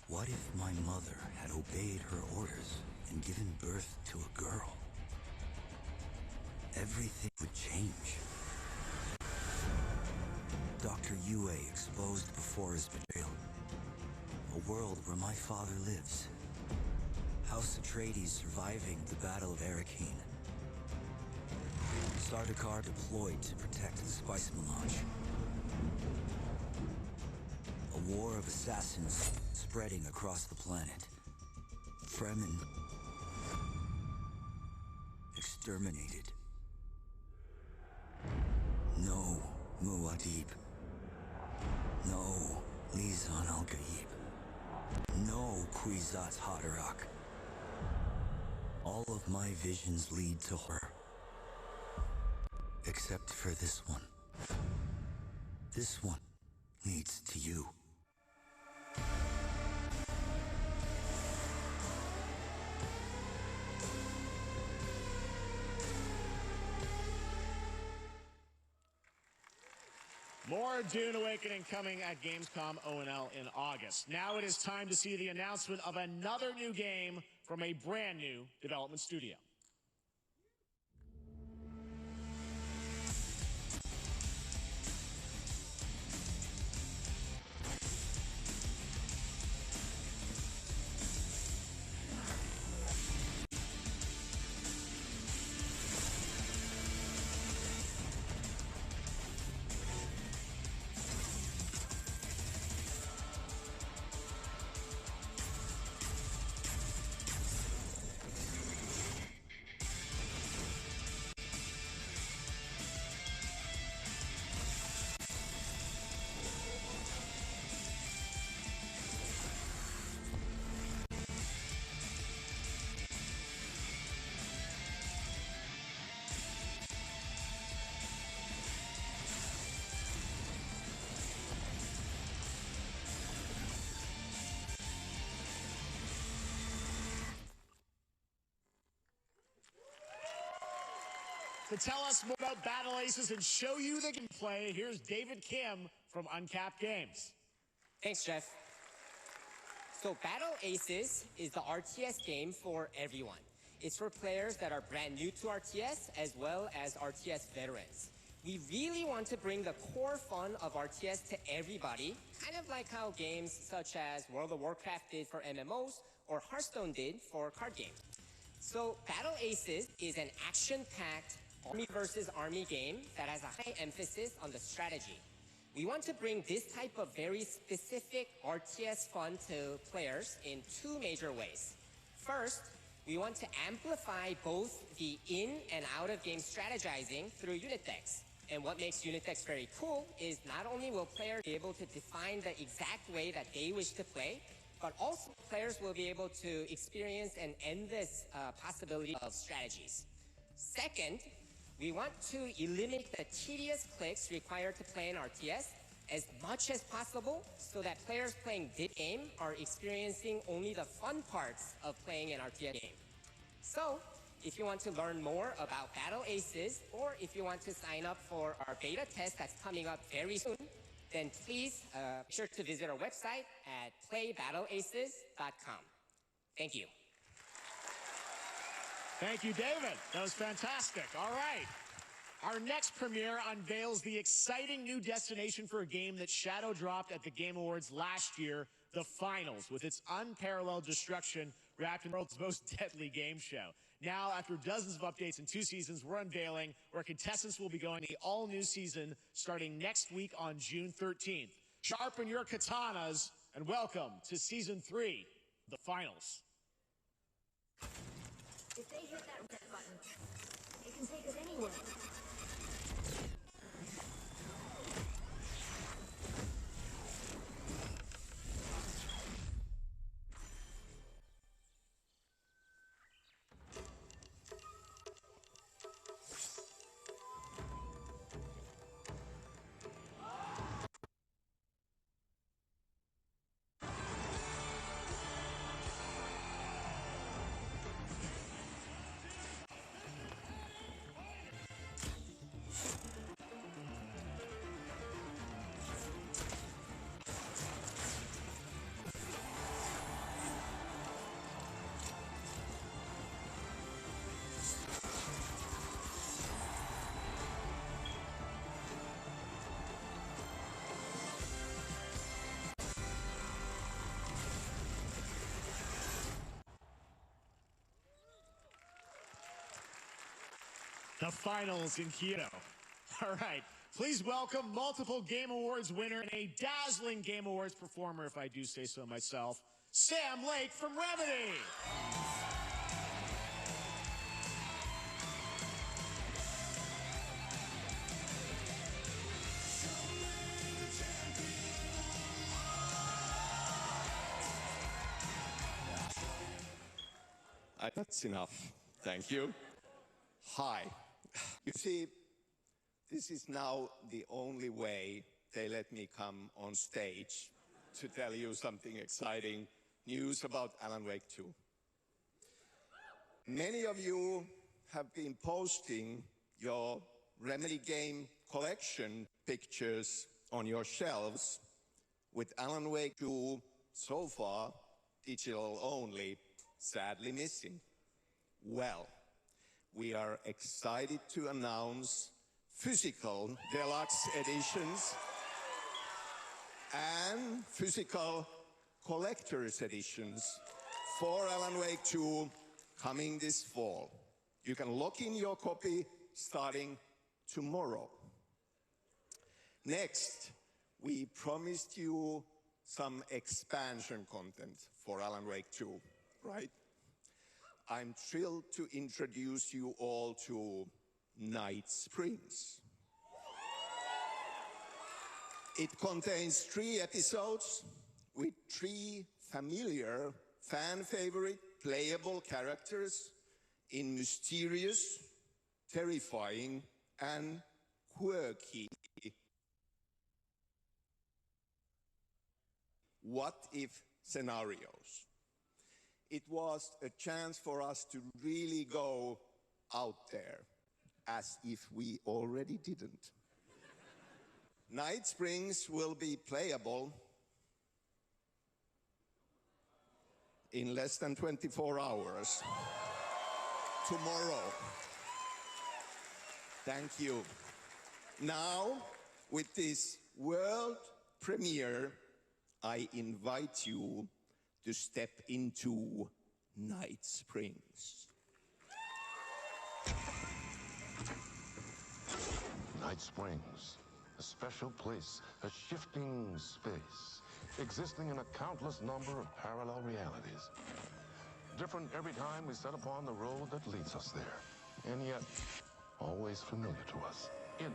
What if my mother had obeyed her orders and given birth to a girl? Everything would change. Dr. Yue exposed before his betrayal. A world where my father lives. House Atreides surviving the Battle of Arrakeen. Sardaukar deployed to protect the spice melange. A war of assassins spreading across the planet. Fremen exterminated. No Muad'Dib. No Lisan al-Gaib. No Kwisatz Haderach. All of my visions lead to horror. Except for this one. This one leads to you. More Dune Awakening coming at Gamescom ONL in August. Now it is time to see the announcement of another new game from a brand new development studio. To tell us more about Battle Aces and show you the gameplay, here's David Kim from Uncapped Games. Thanks, Jeff. So Battle Aces is the RTS game for everyone. It's for players that are brand new to RTS as well as RTS veterans. We really want to bring the core fun of RTS to everybody, kind of like how games such as World of Warcraft did for MMOs or Hearthstone did for card games. So Battle Aces is an action-packed army versus army game that has a high emphasis on the strategy. We want to bring this type of very specific RTS fun to players in two major ways. First, we want to amplify both the in and out of game strategizing through unit decks. And what makes unit decks very cool is not only will players be able to define the exact way that they wish to play, but also players will be able to experience an endless possibility of strategies. Second, we want to eliminate the tedious clicks required to play in RTS as much as possible so that players playing this game are experiencing only the fun parts of playing an RTS game. So, if you want to learn more about Battle Aces, or if you want to sign up for our beta test that's coming up very soon, then please be sure to visit our website at playbattleaces.com. Thank you. Thank you, David. That was fantastic. All right. Our next premiere unveils the exciting new destination for a game that Shadow dropped at the Game Awards last year, the Finals, with its unparalleled destruction wrapped in the world's most deadly game show. Now, after dozens of updates and 2 seasons, we're unveiling where contestants will be going the all-new season starting next week on June 13th. Sharpen your katanas and welcome to Season 3, the Finals. If they hit that red button, it can take us anywhere. The Finals in Kyoto. All right, please welcome multiple Game Awards winner and a dazzling Game Awards performer, if I do say so myself, Sam Lake from Remedy. That's enough. Thank you. Hi. You see, this is now the only way they let me come on stage to tell you something exciting news about Alan Wake 2. Many of you have been posting your Remedy game collection pictures on your shelves with Alan Wake 2 so far digital only, sadly missing. Well, we are excited to announce physical deluxe editions and physical collector's editions for Alan Wake 2 coming this fall. You can lock in your copy starting tomorrow. Next, we promised you some expansion content for Alan Wake 2, right? I'm thrilled to introduce you all to Night Springs. It contains 3 episodes with 3 familiar, fan-favorite, playable characters in mysterious, terrifying, and quirky what-if scenarios. It was a chance for us to really go out there, as if we already didn't. Night Springs will be playable in less than 24 hours. Tomorrow. Thank you. Now, with this world premiere, I invite you to step into Night Springs. Night Springs, a special place, a shifting space, existing in a countless number of parallel realities. Different every time we set upon the road that leads us there, and yet always familiar to us. In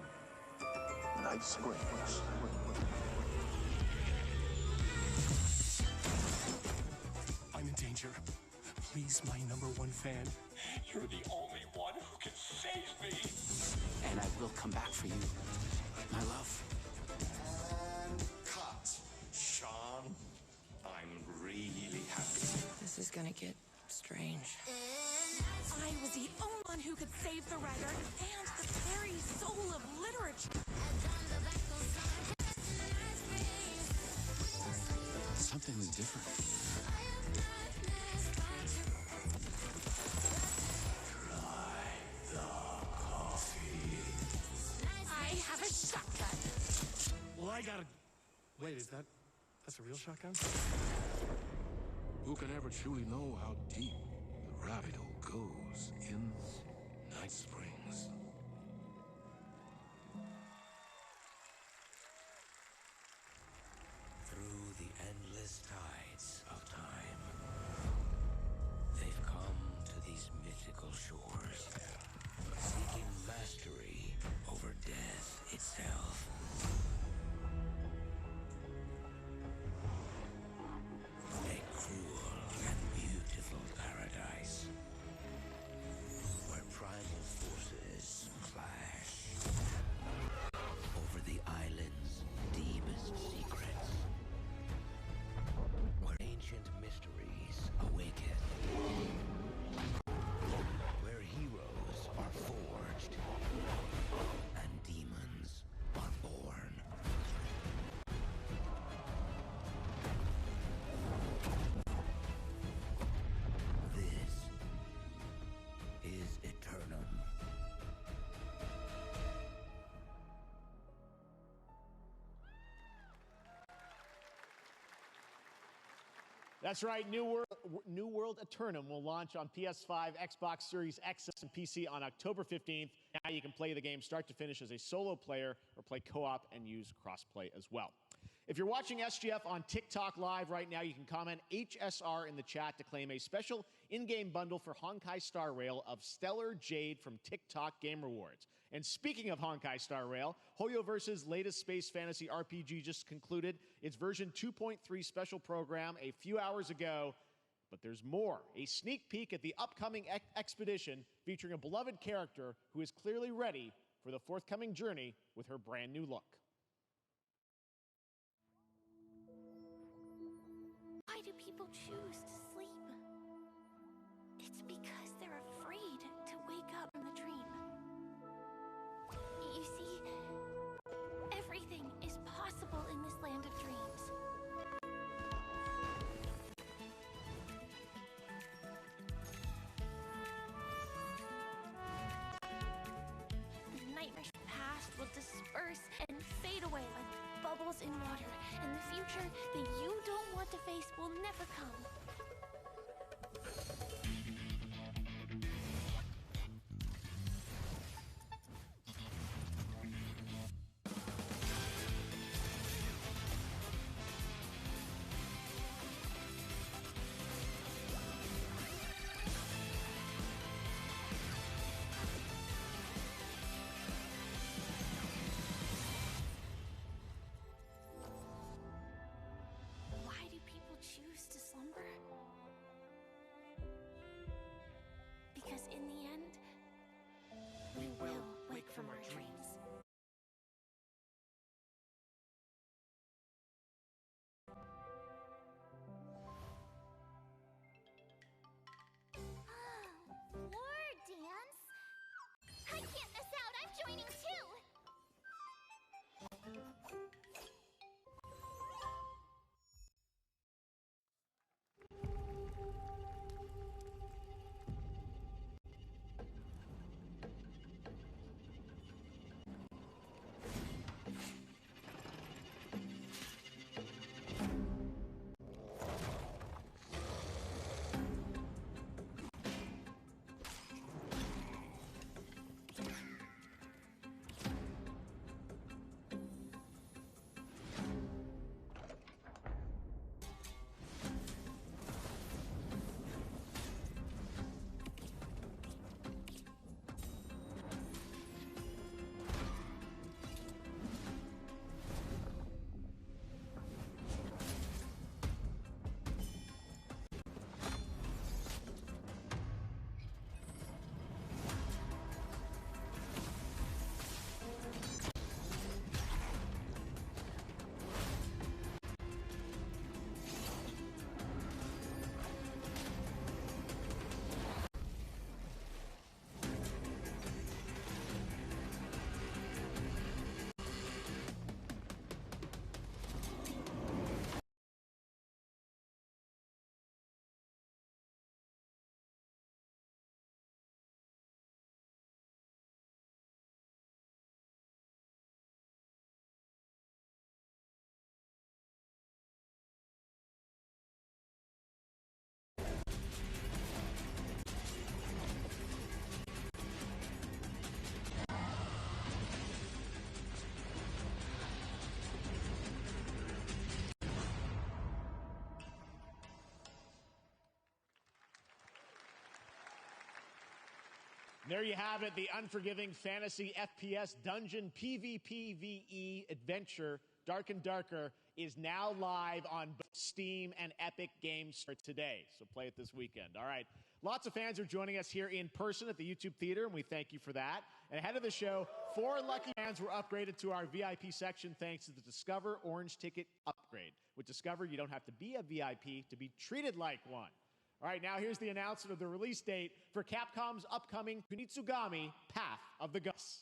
Night Springs. I'm in danger. Please, my #1 fan. You're the only one who can save me. And I will come back for you, my love. And cut. Sean, I'm really happy. This is gonna get strange. I was the only one who could save the writer and the very soul of literature. Something's different. I have a shotgun. Well, I gotta... Wait, that's a real shotgun? Who can ever truly know how deep the rabbit hole goes in Night Springs? Through the endless tides of time, they've come to these mythical shores, seeking mastery over death itself. A cruel and beautiful paradise, where primal forces clash over the island's deepest secrets, where ancient mysteries awaken, where heroes are forged and demons are born. This is Eternum. That's right, New World Eternum will launch on PS5, Xbox Series X, and PC on October 15th. Now you can play the game start to finish as a solo player or play co-op and use crossplay as well. If you're watching SGF on TikTok Live right now, you can comment HSR in the chat to claim a special in-game bundle for Honkai Star Rail of Stellar Jade from TikTok Game Rewards. And speaking of Honkai Star Rail, HoYoverse's latest space fantasy RPG just concluded its version 2.3 special program a few hours ago. But there's more. A sneak peek at the upcoming expedition featuring a beloved character who is clearly ready for the forthcoming journey with her brand new look. Why do people choose to sleep? It's because they're afraid to wake up from the dream. You see, everything is possible in this land of dreams. The nightmarish past will disperse and fade away like bubbles in water, and the future that you don't want to face will never come. There you have it, the unforgiving fantasy FPS dungeon PvPvE adventure, Dark and Darker, is now live on both Steam and Epic Games Store today. So play it this weekend. All right. Lots of fans are joining us here in person at the YouTube Theater, and we thank you for that. And ahead of the show, 4 lucky fans were upgraded to our VIP section thanks to the Discover Orange Ticket upgrade. With Discover, you don't have to be a VIP to be treated like one. All right, now here's the announcement of the release date for Capcom's upcoming Kunitsugami Path of the Gods.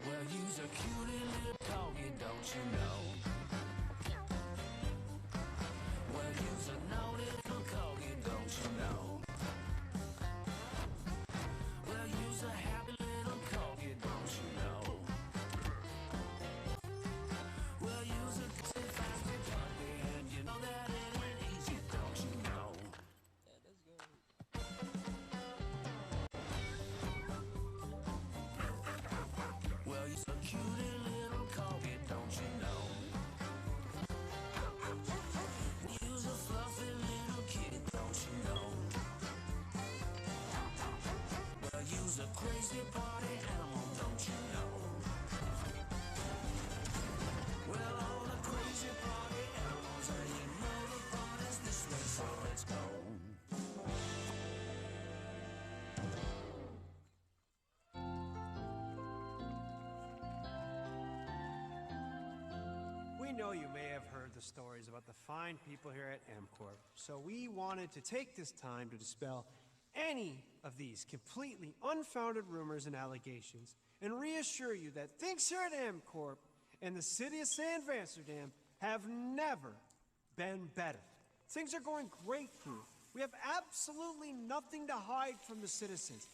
Well, you's a cutie little doggy, don't you know? Well, you's a naughty little corgi, don't you know? Well, you's a happy little corgi, don't you know? Well, you's a good fasty puppy, and you know that it ain't easy, don't you know? Well, you're a cutie little corgi, don't you know? You're a fluffy little kitty, don't you know? Well, you're a crazy party animal, don't you know? Well, all the crazy party animals, and you know the party's this way, so let's go. We know you may have heard the stories about the fine people here at MCorp, so we wanted to take this time to dispel any of these completely unfounded rumors and allegations and reassure you that things here at MCorp and the city of San Amsterdam have never been better. Things are going great here. We have absolutely nothing to hide from the citizens.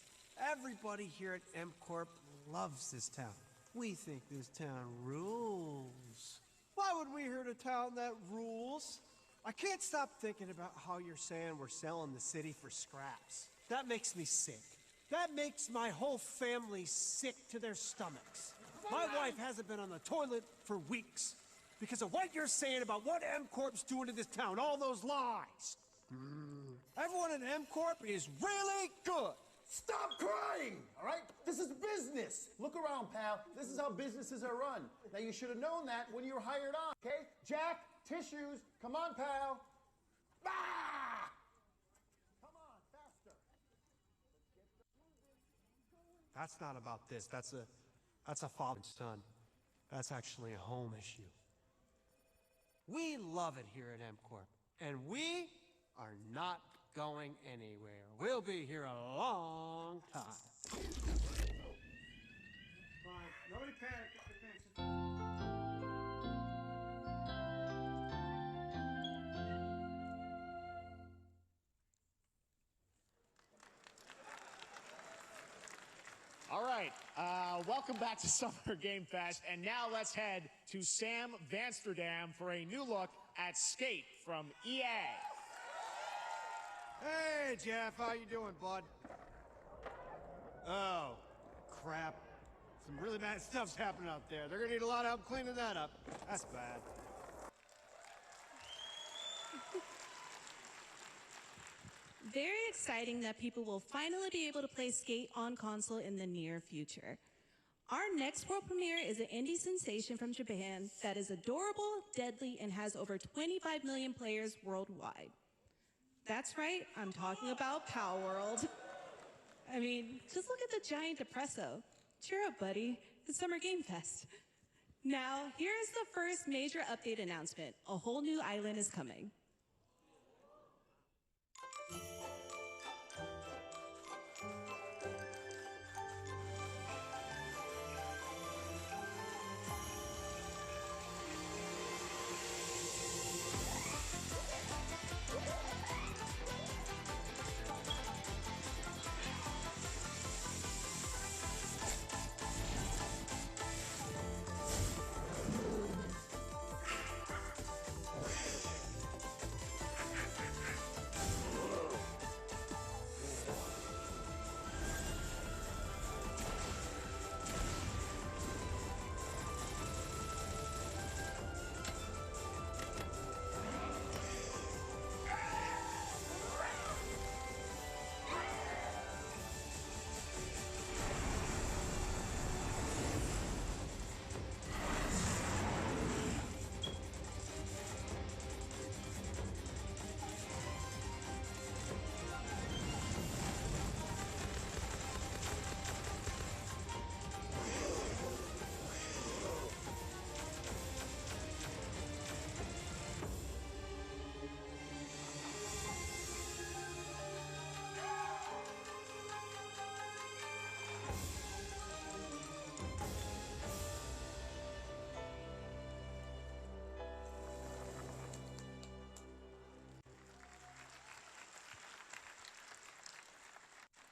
Everybody here at MCorp loves this town. We think this town rules. Why would we here at a town that rules? I can't stop thinking about how you're saying we're selling the city for scraps. That makes me sick. That makes my whole family sick to their stomachs. My wife hasn't been on the toilet for weeks because of what you're saying about what MCorp's doing to this town, all those lies. Everyone at MCorp is really good. Stop crying, all right? This is business. Look around, pal. This is how businesses are run. Now, you should have known that when you were hired on, okay? Jack, tissues. Come on, pal. Ah! Come on, faster. That's not about this. That's a father and son. That's actually a home issue. We love it here at MCorp, and we are not going anywhere. We'll be here a long time. Fine. Nobody panic. All right, welcome back to Summer Game Fest, and now let's head to Sam Vansterdam for a new look at Skate from EA. Hey, Jeff, how you doing, bud? Oh, crap. Some really bad stuff's happening out there. They're gonna need a lot of help cleaning that up. That's bad. Very exciting that people will finally be able to play Skate on console in the near future. Our next world premiere is an indie sensation from Japan that is adorable, deadly, and has over 25 million players worldwide. That's right, I'm talking about Palworld. I mean, just look at the giant depresso. Cheer up, buddy. It's Summer Game Fest. Now, here's the first major update announcement. A whole new island is coming.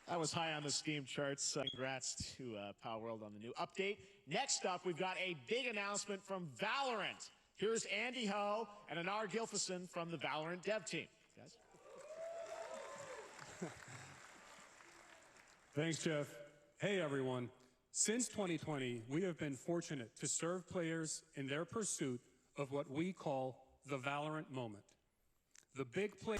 That was high on the Steam charts. Congrats to Palworld on the new update. Next up, we've got a big announcement from Valorant. Here's Andy Ho and Anar Gilfison from the Valorant dev team. Guys. Thanks, Jeff. Hey, everyone. Since 2020, we have been fortunate to serve players in their pursuit of what we call the Valorant moment. The big play...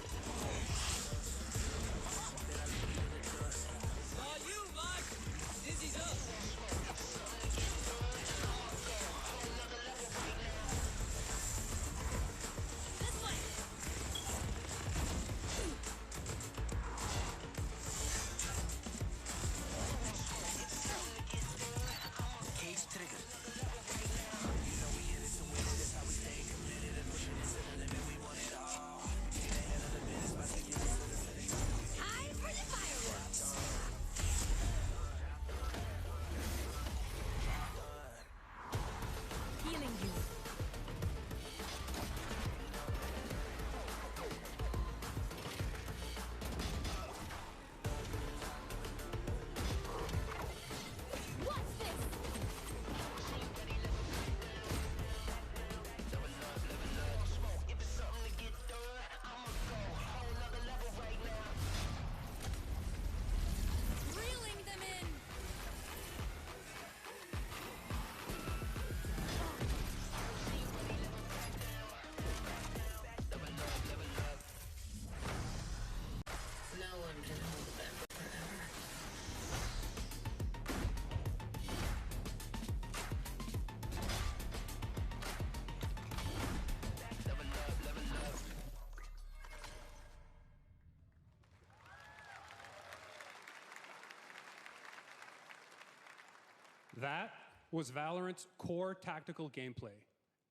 That was Valorant's core tactical gameplay.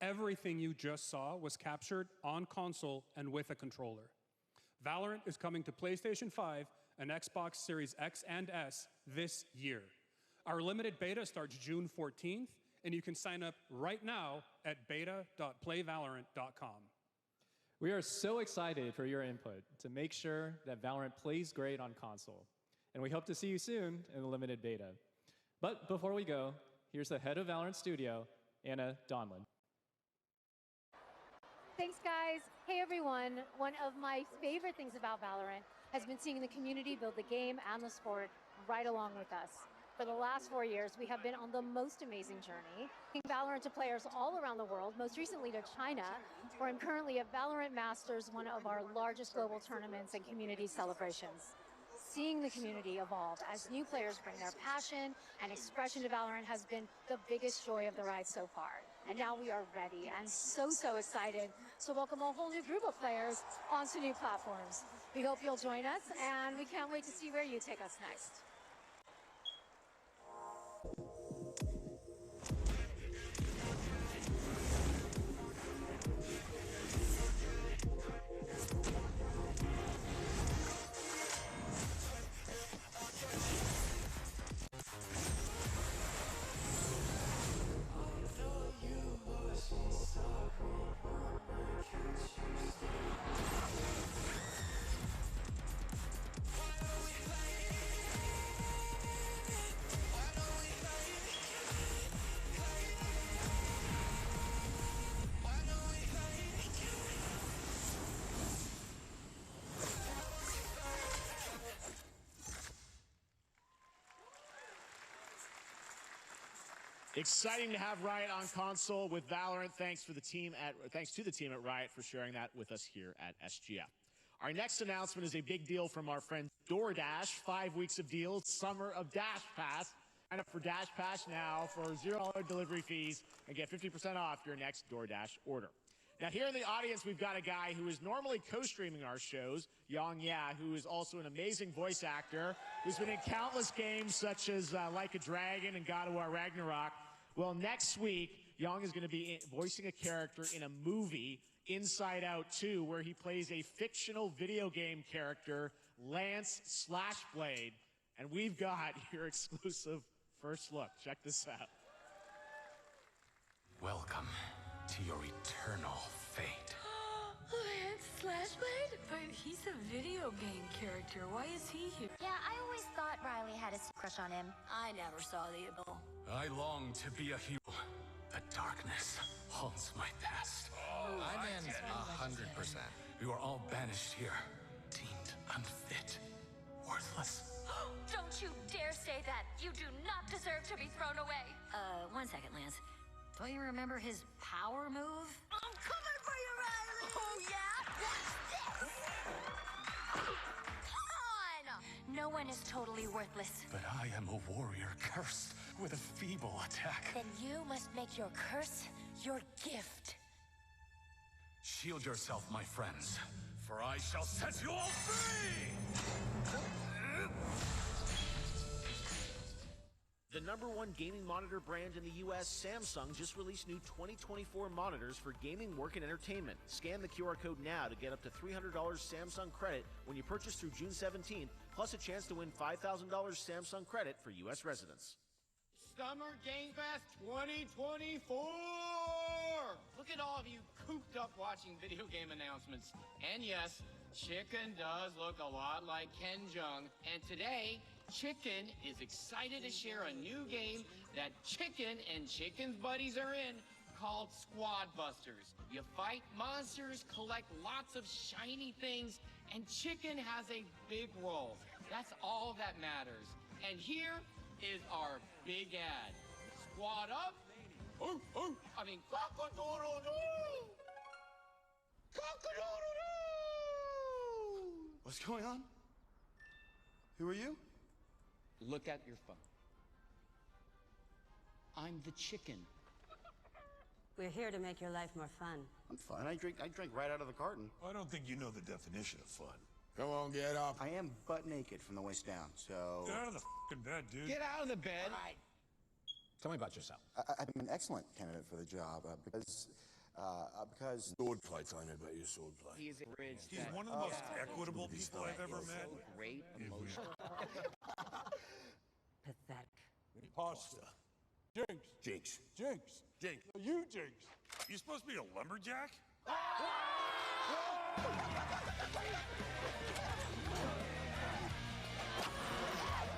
Everything you just saw was captured on console and with a controller. Valorant is coming to PlayStation 5 and Xbox Series X and S this year. Our limited beta starts June 14th, and you can sign up right now at beta.playvalorant.com. We are so excited for your input to make sure that Valorant plays great on console. And we hope to see you soon in the limited beta. But before we go, here's the head of Valorant Studio, Anna Donlin. Thanks, guys. Hey, everyone. One of my favorite things about Valorant has been seeing the community build the game and the sport right along with us. For the last 4 years, we have been on the most amazing journey, taking Valorant to players all around the world, most recently to China, where I'm currently at Valorant Masters, one of our largest global tournaments and community celebrations. Seeing the community evolve as new players bring their passion and expression to Valorant has been the biggest joy of the ride so far. And now we are ready and so excited to welcome a whole new group of players onto new platforms. We hope you'll join us, and we can't wait to see where you take us next. Exciting to have Riot on console with Valorant. Thanks to the team at Riot for sharing that with us here at SGF. Our next announcement is a big deal from our friend DoorDash. 5 weeks of deals, Summer of Dash Pass. Sign up for Dash Pass now for $0 delivery fees and get 50% off your next DoorDash order. Now, here in the audience, we've got a guy who is normally co-streaming our shows, Yang Ya, who is also an amazing voice actor, who's been in countless games such as Like a Dragon and God of War Ragnarok. Well, next week, Yang is going to be voicing a character in a movie, Inside Out 2, where he plays a fictional video game character, Lance Slashblade. And we've got your exclusive first look. Check this out. Welcome to your eternal fate. Lance Slashblade? But he's a video game character. Why is he here? Yeah, I always thought Riley had a crush on him. I never saw the ability. I long to be a hero. The darkness haunts my past. I'm in 100%. You are all banished here, deemed unfit, worthless. Don't you dare say that! You do not deserve to be thrown away! 1 second, Lance. Don't you remember his power move? I'm coming for you, Riley! Oh, yeah? What's this? Come on! No one is totally worthless. But I am a warrior cursed with a feeble attack. Then you must make your curse your gift. Shield yourself, my friends, for I shall set you all free! The #1 gaming monitor brand in the US, Samsung, just released new 2024 monitors for gaming, work, and entertainment. Scan the QR code now to get up to $300 Samsung credit when you purchase through June 17th, plus a chance to win $5,000 Samsung credit for US residents. Summer Game Fest 2024! Look at all of you cooped up watching video game announcements. And yes, Chicken does look a lot like Ken Jeong. And today, Chicken is excited to share a new game that Chicken and Chicken's buddies are in called Squad Busters. You fight monsters, collect lots of shiny things, and Chicken has a big role. That's all that matters. And here is our big ad. Squad up. I mean, cock-a-doodle-doo! Cock-a-doodle-doo! What's going on? Who are you? Look at your phone. I'm the Chicken. We're here to make your life more fun. I'm fine. I drink right out of the carton. I don't think you know the definition of fun. Come on, get up. I am butt naked from the waist down, so... Get out of the f***ing bed, dude. Get out of the bed. Tell me about yourself. I'm an excellent candidate for the job because Swordplay, tell me about your swordplay. He's a bridge. He's one of the most equitable people I've ever met. Great, emotional. Pathetic. Pasta. Jinx. Jinx. Jinx. Jinx. No, you Jinx. You supposed to be a lumberjack?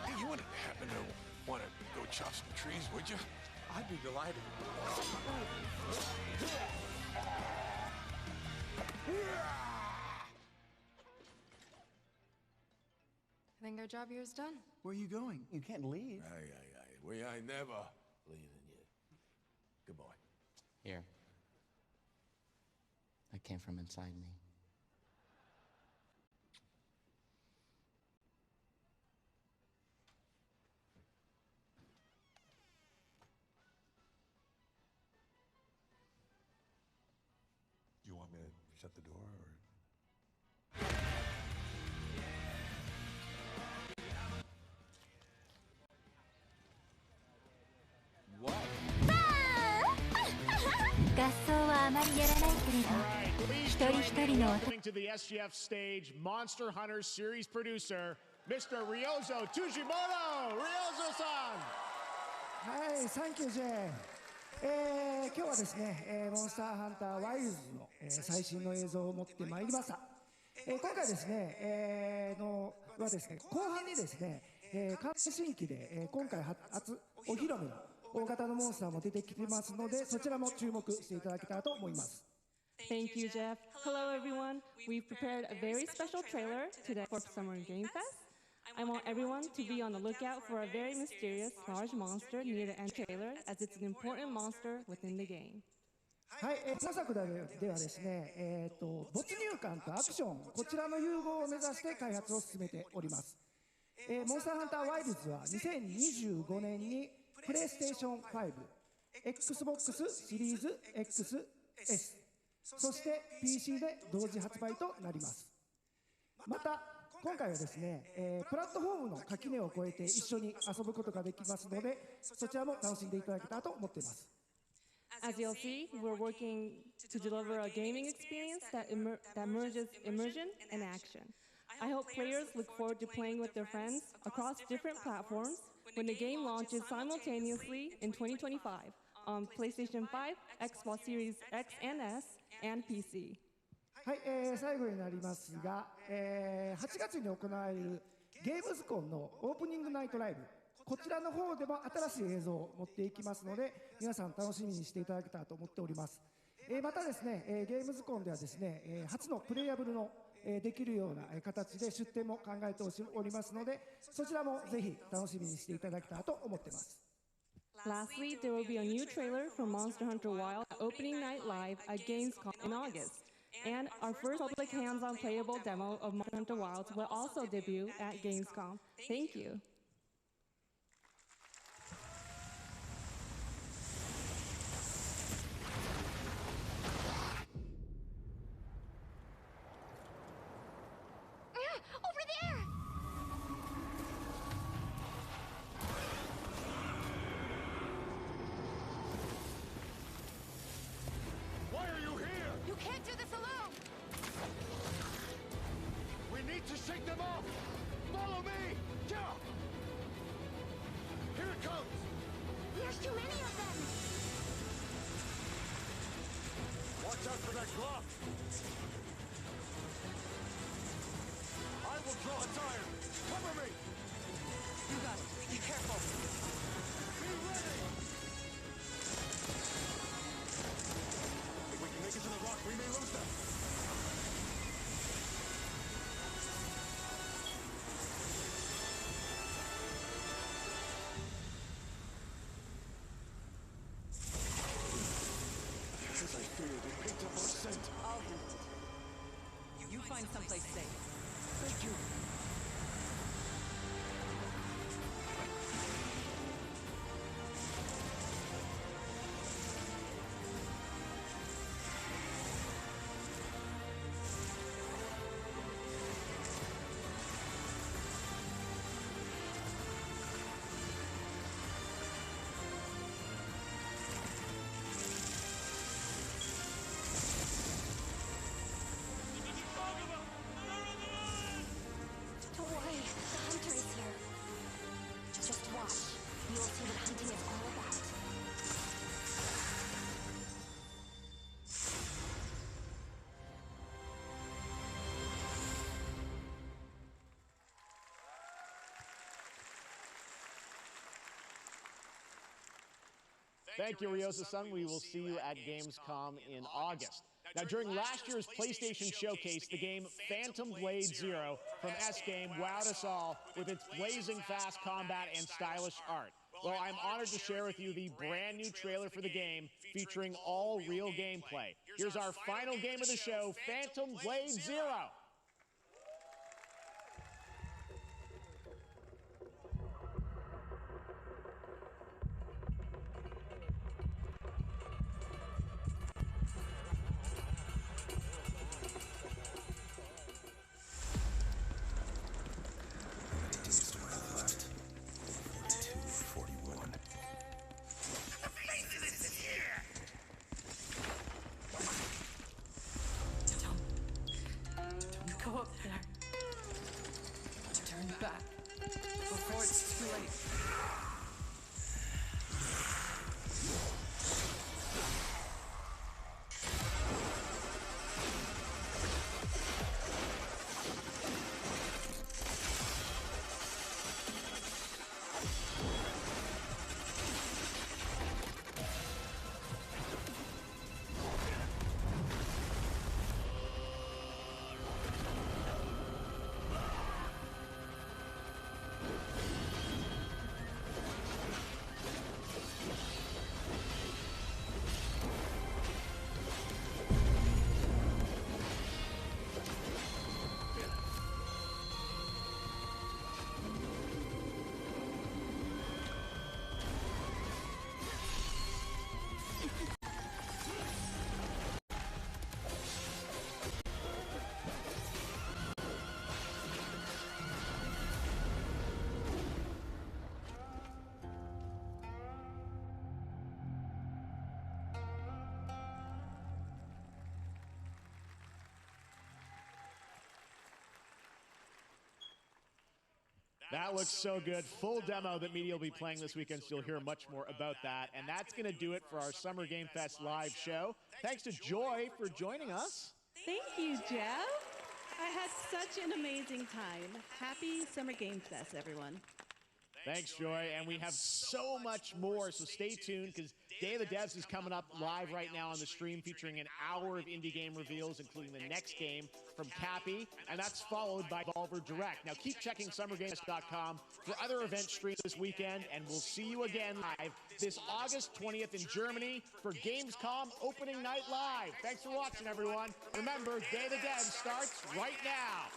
Hey, you wouldn't happen to want to go chop some trees, would you? I'd be delighted. I think our job here is done. Where are you going? You can't leave. We ain't never leaving you. Goodbye. Here. That came from inside me. Do you want me to shut the door, or? What? 合奏はあまりやらないけれど、一人一人の Welcoming to the SGF stage, Monster Hunter series producer, Mr. Ryozo Tujimoto! Ryozo-san! はい、サンキュージェン。今日はですね、モンスターハンターワイルズの、最新の映像を持ってまいりました。今回ですね、後半にですね、関西新規で、今回初お披露目の大型のモンスターも出てきてますので、そちらも注目していただけたらと思います。Thank you, Jeff. Hello, everyone. We've prepared a very special trailer today for Summer Game Fest. I want everyone to be on the lookout for a very mysterious large monster near the end trailer, as it's an important monster within the game. はい、本作ではですね、没入感とアクション、こちらの融合を目指して開発を進めております。モンスターハンターワイルズは2025年にプレイステーション5、Xbox シリーズ XS、そして PC で同時発売となります。また、今回はですね、プラットフォームの垣根を越えて一緒に遊ぶことができますので、そちらも楽しんでいただけたらと思っています。As you'll see, we're working to deliver a gaming experience that merges immersion and action. I hope players look forward to playing with their friends across different platforms when the game launches simultaneously in 2025 on PlayStation 5, Xbox Series X and S, and PC. はい、最後になりますが、8月に行われるゲームズコンのオープニングナイトライブ、こちらの方でも新しい映像を持っていきますので、皆さん楽しみにしていただけたらと思っております。またですね、ゲームズコンではですね、初のプレイアブルのできるような形で出展も考えておりますので、そちらもぜひ楽しみにしていただけたらと思っています。Lastly, there will be a new trailer for Monster Hunter Wilds opening night live at Gamescom in August. And our first public hands-on playable demo of Monster Hunter Wilds will also debut at Gamescom. Thank you. Over there! Why are you here? You can't do this alone! We need to shake them off! Follow me! Yeah! Here it comes! There's too many of them! Watch out for that glove! I will draw a tire! Cover me! You got it. Be careful. Be ready! If we can make it to the rock, we may lose them! As I feared, it picked up our scent. I'll handle it. You find someplace safe. Thank you. Thank you, Ryosa-san. We will see you at Gamescom in August. Now, during last year's PlayStation Showcase, the game Phantom Blade Zero from S-Game wowed us all with its blazing fast combat and stylish art. Well, I'm honored to share with you the brand new trailer for the game featuring all real gameplay. Here's our final game of the show, Phantom Blade Zero. Go up there. Turn back before it's too late. That looks so good. Full demo that media will be playing this weekend, so you'll hear much more about that. And that's going to do it for our Summer Game Fest live show. Thanks to Joy for joining us. Thank you, Jeff. I had such an amazing time. Happy Summer Game Fest, everyone. Thanks, Joy. And we have so much more, so stay tuned because Day of the Devs is coming up live right now on the stream, featuring an hour of indie game reveals, including the next game from Cappy, and that's followed by Volver Direct. Now, keep checking SummerGames.com for other event streams this weekend, and we'll see you again live this August 20th in Germany for Gamescom Opening Night Live. Thanks for watching, everyone. Remember, Day of the Devs starts right now.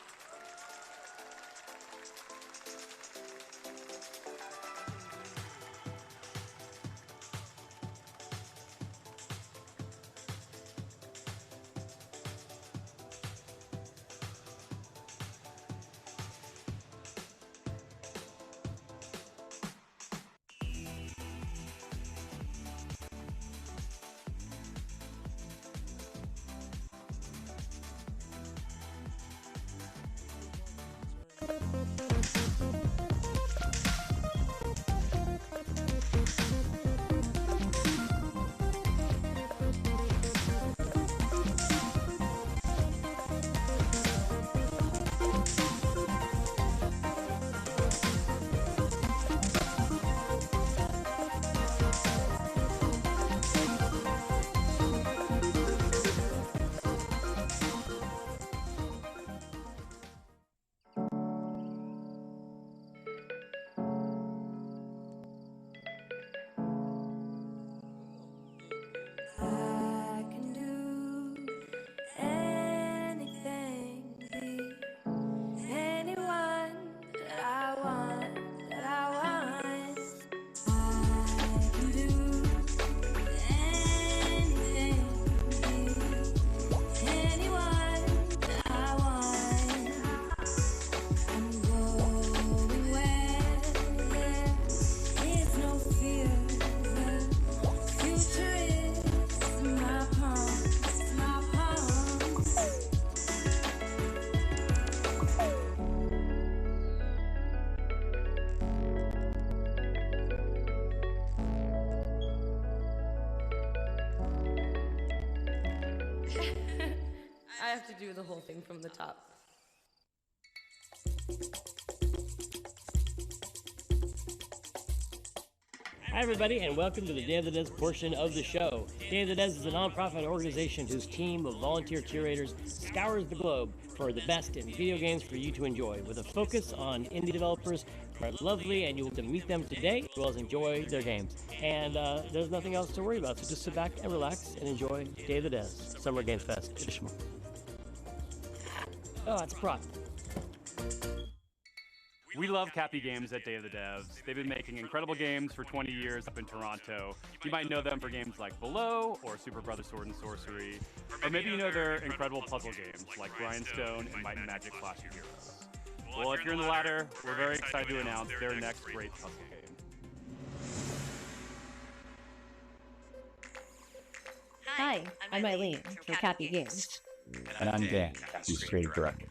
I have to do the whole thing from the top. Hi, everybody, and welcome to the Day of the Devs portion of the show. Day of the Devs is a nonprofit organization whose team of volunteer curators scours the globe for the best in video games for you to enjoy, with a focus on indie developers who are lovely, and you'll get to meet them today as well as enjoy their games. And there's nothing else to worry about, so just sit back and relax and enjoy Day of the Devs, Summer Games Fest edition. Oh, that's a prop. We love Cappy Games at Day of the Devs. They've been making incredible games for 20 years up in Toronto. You might know them for games like Below or Super Brother Sword and Sorcery, or maybe you know their incredible puzzle games like Grindstone and Might and Magic Clash of Heroes. Well, if you're in the latter, we're very excited to announce their next great puzzle game. Hi, I'm Eileen from Cappy Games. And I'm Dan, who's creative director.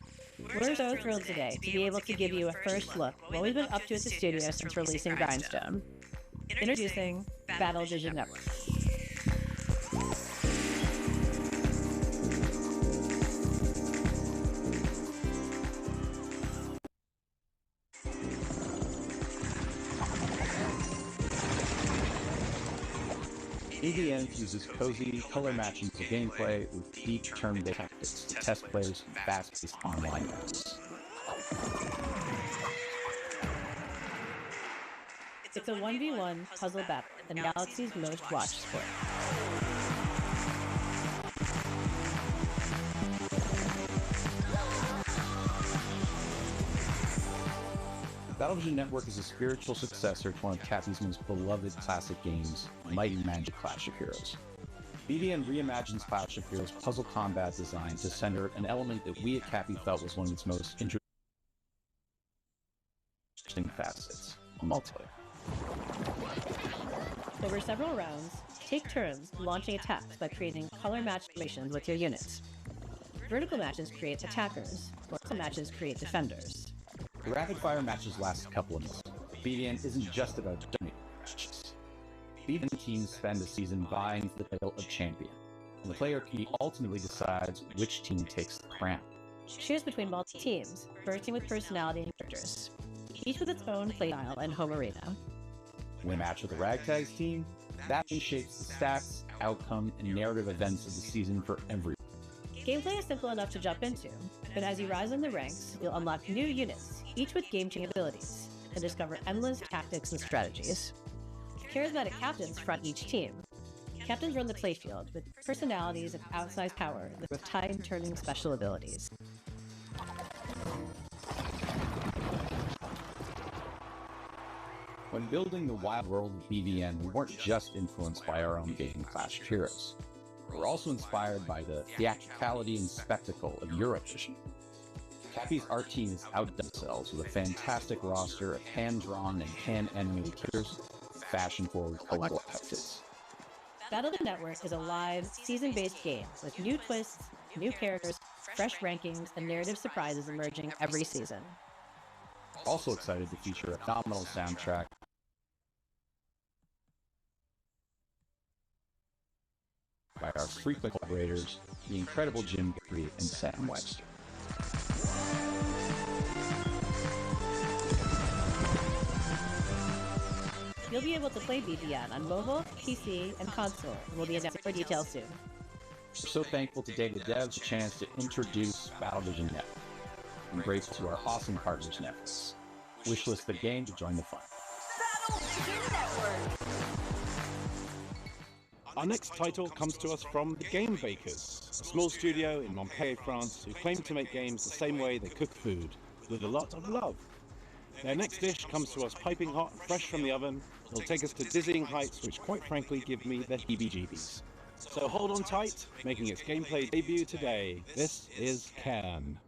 We're so thrilled today to be able to give you a first look at what we've been up to at the studio since releasing Grindstone. Introducing Battle Vision Network. BVN uses cozy, color-matching gameplay with deep turn-based tactics to test players' fast-paced online games. It's a 1v1 puzzle battle in Galaxy's most watched sport. Battlevision Network is a spiritual successor to one of Cappy's most beloved classic games, Might and Magic Clash of Heroes. BVN reimagines Clash of Heroes' puzzle combat design to center an element that we at Cappy felt was one of its most interesting facets: multiplayer. Over several rounds, take turns launching attacks by creating color-matched formations with your units. Vertical matches create attackers, horizontal matches create defenders. The rapid-fire matches last a couple of minutes. BVN isn't just about dominating matches. BVN teams spend a season vying for the title of champion, and the player ultimately decides which team takes the crown. Choose between multiple teams, bursting with personality and characters, each with its own playstyle and home arena. Win a match with the Ragtags team, that shapes the stats, outcome, and narrative events of the season for everyone. Gameplay is simple enough to jump into, but as you rise in the ranks, you'll unlock new units, each with game-changing abilities, and discover endless tactics and strategies. Charismatic captains front each team. Captains run the playfield with personalities and outsized power with time-turning special abilities. When building the wild world of BVN, we weren't just influenced by our own game, Clash of Heroes. We were also inspired by the theatricality and spectacle of Eurovision. Cappy's art team has outdone themselves with a fantastic roster of hand-drawn and hand-animated characters, fashion-forward collectible outfits. Battlevision Network is a live, season-based game with new twists, new characters, fresh rankings, and narrative surprises emerging every season. Also excited to feature a phenomenal soundtrack by our frequent collaborators, the incredible Jim Guthrie and Sam Webster. You'll be able to play BVN on mobile, PC, and console, and we'll be announcing more details soon. We're so thankful to Day of the Devs a chance to introduce Battlevision Network. I'm grateful to our awesome partners, Netflix. Wishlist the game to join the fun. Battlevision Network. Our next title comes to us from the Game Bakers, a small studio in Montpellier, France, who claim to make games the same way they cook food, with a lot of love. Their next dish comes to us piping hot, fresh from the oven. It'll take us to dizzying heights, which quite frankly give me the heebie-jeebies. So hold on tight, making its gameplay debut today. This is Can.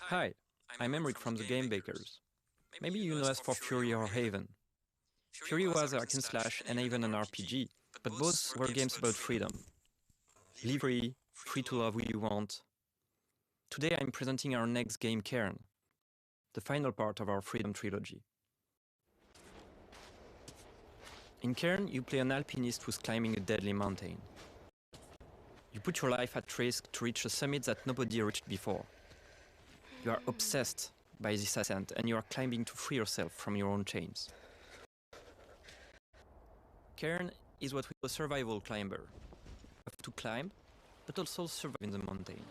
Hi, I'm Emric from the Game Bakers. Maybe you know us for Fury or Haven. Fury was a hack and slash and Haven an RPG, but both were games about freedom. Live free, free to love who you want. Today I'm presenting our next game, Cairn, the final part of our Freedom trilogy. In Cairn, you play an alpinist who's climbing a deadly mountain. You put your life at risk to reach a summit that nobody reached before. You are obsessed by this ascent, and you are climbing to free yourself from your own chains. Cairn is what we call a survival climber. You have to climb, but also survive in the mountain.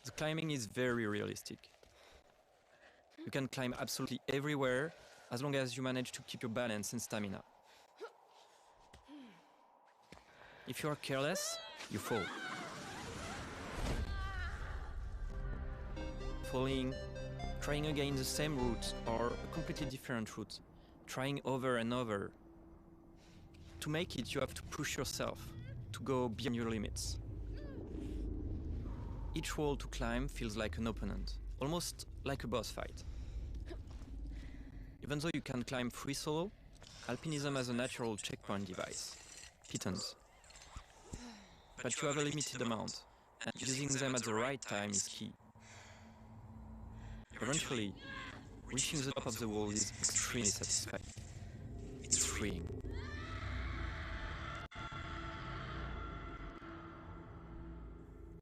The climbing is very realistic. You can climb absolutely everywhere, as long as you manage to keep your balance and stamina. If you are careless, you fall. Falling, trying again the same route or a completely different route, trying over and over. To make it, you have to push yourself, to go beyond your limits. Each wall to climb feels like an opponent, almost like a boss fight. Even though you can climb free solo, alpinism has a natural checkpoint device, pitons. But you have a limited amount, and using them at the right time is key. Eventually, reaching the top of the wall is extremely satisfying. It's freeing.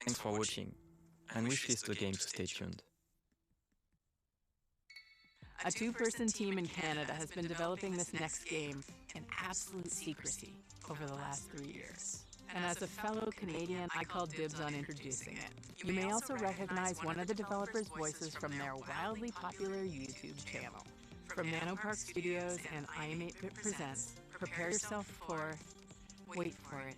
Thanks for watching, and wishlist the game to stay tuned. A two-person team in Canada has been developing this next game in absolute secrecy over the last 3 years. And as a fellow Canadian, I call dibs on introducing it. You may also recognize one of the developers' voices from their wildly popular YouTube channel. From Nanopark Studios and iam8bit Presents, prepare yourself for... wait for it.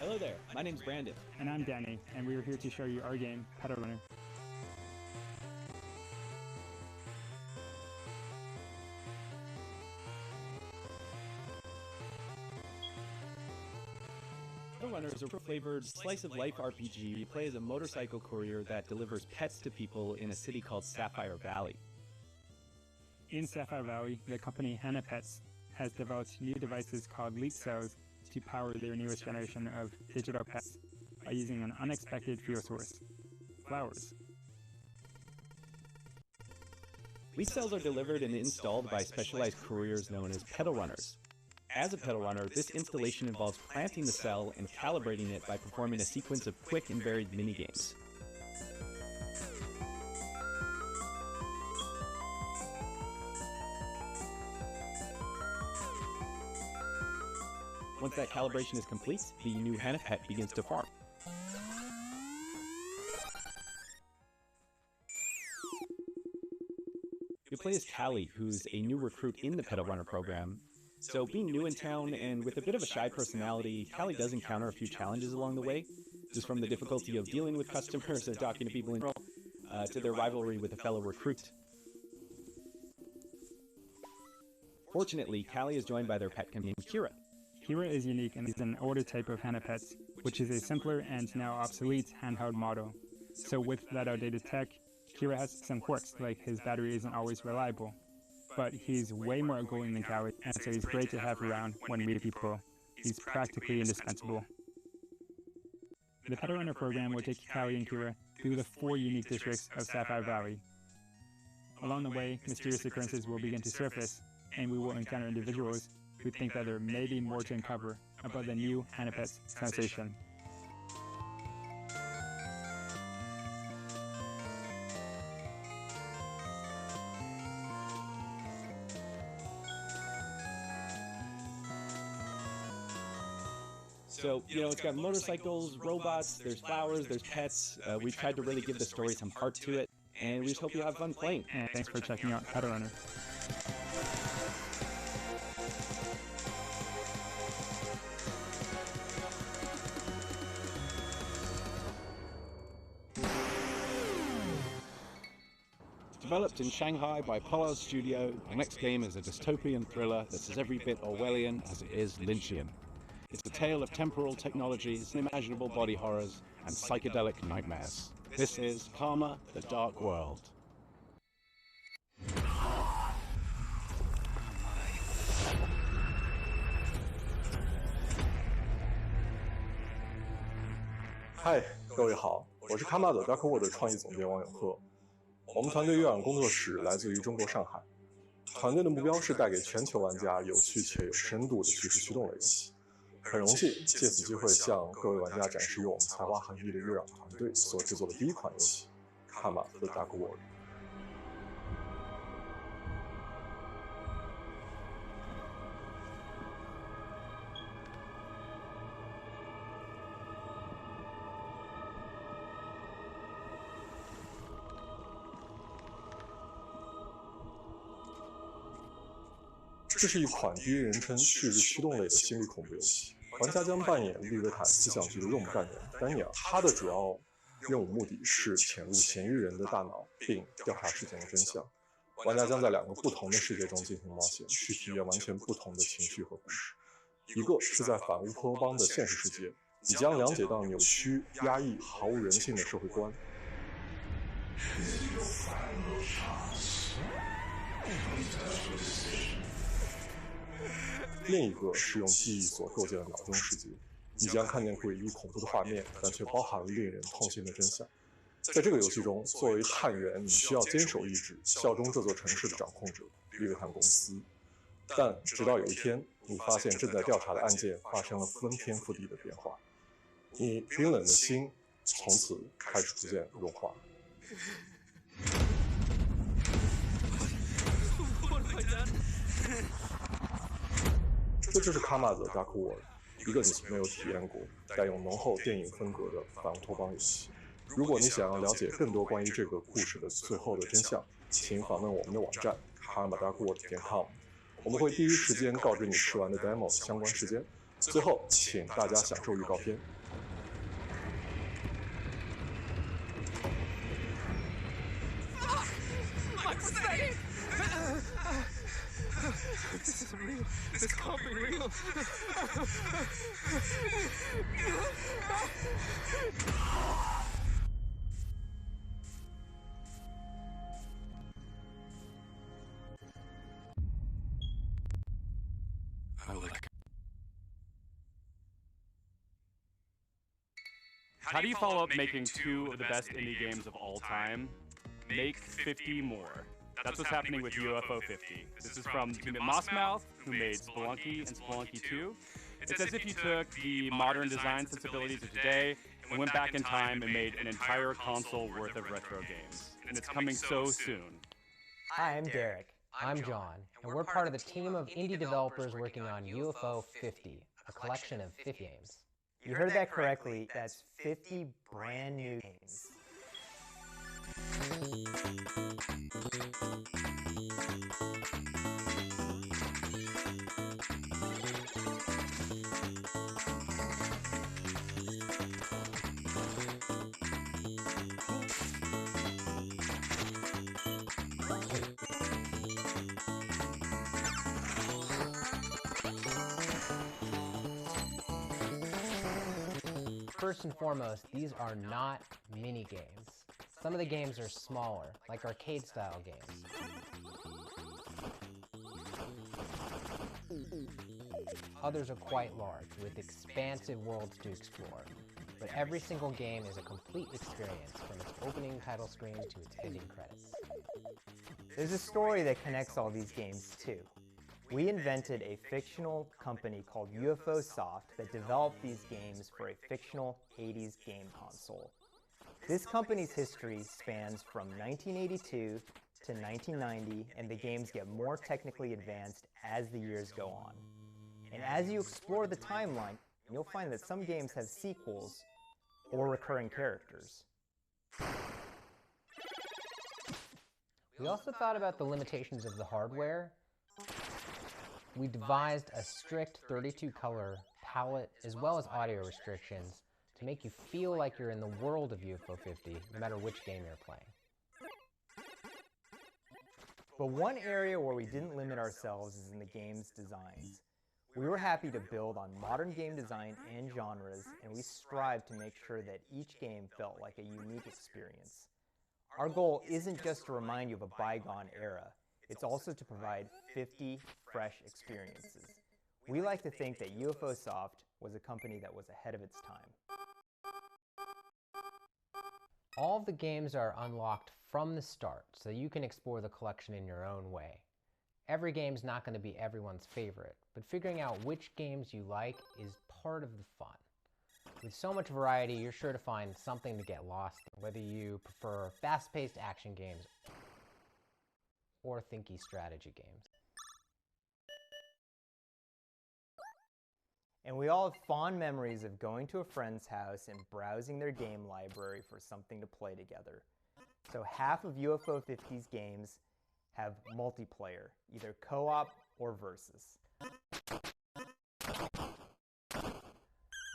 Hello there, my name's Brandon. And I'm Danny, and we are here to show you our game, Pedal Runner. Pedal Runner is a flavored slice-of-life RPG you play as a motorcycle courier that delivers pets to people in a city called Sapphire Valley. In Sapphire Valley, the company Hannah Pets has developed new devices called Leap Cells to power their newest generation of digital pets by using an unexpected fuel source, flowers. Leap cells are delivered and installed by specialized couriers known as pedal runners. As a pedal runner, this installation involves planting the cell and calibrating it by performing a sequence of quick and varied minigames. Once that calibration is complete, the new Hannah pet begins to farm. You play as Callie, who's a new recruit in the Pedal Runner program. So being new in town and with a bit of a shy personality, Callie does encounter a few challenges along the way, just from the difficulty of dealing with customers and talking to people in general, to their rivalry with a fellow recruit. Fortunately, Callie is joined by their pet companion, Kira. Kira is unique and is an older type of Hannah Pets, which is a simpler and now obsolete handheld model. So with that outdated tech, Kira has some quirks, like his battery isn't always reliable. But he's way more outgoing than Callie, and so he's great to have around when meeting people. He's practically indispensable. The Pedal Runner program will take Callie and Kira through the 4 unique districts of Sapphire Valley. Along the way, mysterious occurrences will begin to surface, and we will encounter individuals who think that there may be more to uncover about the new Hannah Pets sensation. So, it's got motorcycles, robots, there's flowers, there's pets. We've tried to really give the story some heart to it, and we just hope you have fun playing. And thanks for checking out Pedal Runner. To Developed in Shanghai by Polar Studio, the next game is a dystopian thriller that's as every bit Orwellian as it is Lynchian. It's a tale of temporal technologies, unimaginable body horrors, and psychedelic nightmares. This is Karma: The Dark World.嗨，各位好，我是卡玛的 Dark World 的创意总监王永鹤。我们团队月朗工作室来自于中国上海，团队的目标是带给全球玩家有趣且有深度的叙事驱动类游戏。很荣幸借此机会向各位玩家展示由我们才华横溢的月朗团队所制作的第一款游戏《卡玛的 Dark World》。这是一款第一人称叙事驱动类的心理恐怖游戏，玩家将扮演利维坦思想局的任务干员丹尼尔，他的主要任务目的是潜入嫌疑人的大脑，并调查事件的真相。玩家将在2个不同的世界中进行冒险，去体验完全不同的情绪和故事。一个是在反乌托邦的现实世界，你将了解到扭曲、压抑、毫无人性的社会观。另一个是用记忆所构建的脑中世界，你将看见诡异恐怖的画面，但却包含了令人痛心的真相。在这个游戏中，作为探员，你需要坚守意志，效忠这座城市的掌控者利维坦公司。但直到有一天，你发现正在调查的案件发生了翻天覆地的变化，你冰冷的心从此开始逐渐融化。这就是卡玛的 Dark World， 一个你从没有体验过、带有浓厚电影风格的反乌托邦游戏。如果你想要了解更多关于这个故事的最后的真相，请访问我们的网站 karmadarkworld.com， 我们会第一时间告知你试玩的 demo 相关时间。最后，请大家享受预告片。This isn't real. This can't be real. How do you follow up making 2 of the best indie games of all time? Make 50 more. That's what's happening with UFO 50. This is from the team at Mossmouth, who made Spelunky and Spelunky 2. It's as if you took the modern design sensibilities of today and went back in time and made an entire console worth of retro games. And it's coming so soon. Hi, I'm Derek. I'm John, and we're part of the team of indie developers working on UFO 50, a collection of 50 games. You heard that correctly, that's 50 brand new games. First and foremost, these are not mini games. Some of the games are smaller, like arcade-style games. Others are quite large, with expansive worlds to explore. But every single game is a complete experience, from its opening title screen to its ending credits. There's a story that connects all these games, too. We invented a fictional company called UFO Soft that developed these games for a fictional 80s game console. This company's history spans from 1982 to 1990, and the games get more technically advanced as the years go on. And as you explore the timeline, you'll find that some games have sequels or recurring characters. We also thought about the limitations of the hardware. We devised a strict 32-color palette as well as audio restrictions to make you feel like you're in the world of UFO 50, no matter which game you're playing. But one area where we didn't limit ourselves is in the game's designs. We were happy to build on modern game design and genres, and we strived to make sure that each game felt like a unique experience. Our goal isn't just to remind you of a bygone era, it's also to provide 50 fresh experiences. We like to think that UFO Soft was a company that was ahead of its time. All of the games are unlocked from the start, so you can explore the collection in your own way. Every game's not going to be everyone's favorite, but figuring out which games you like is part of the fun. With so much variety, you're sure to find something to get lost in, whether you prefer fast-paced action games or thinky strategy games. And we all have fond memories of going to a friend's house and browsing their game library for something to play together. So half of UFO 50's games have multiplayer, either co-op or versus.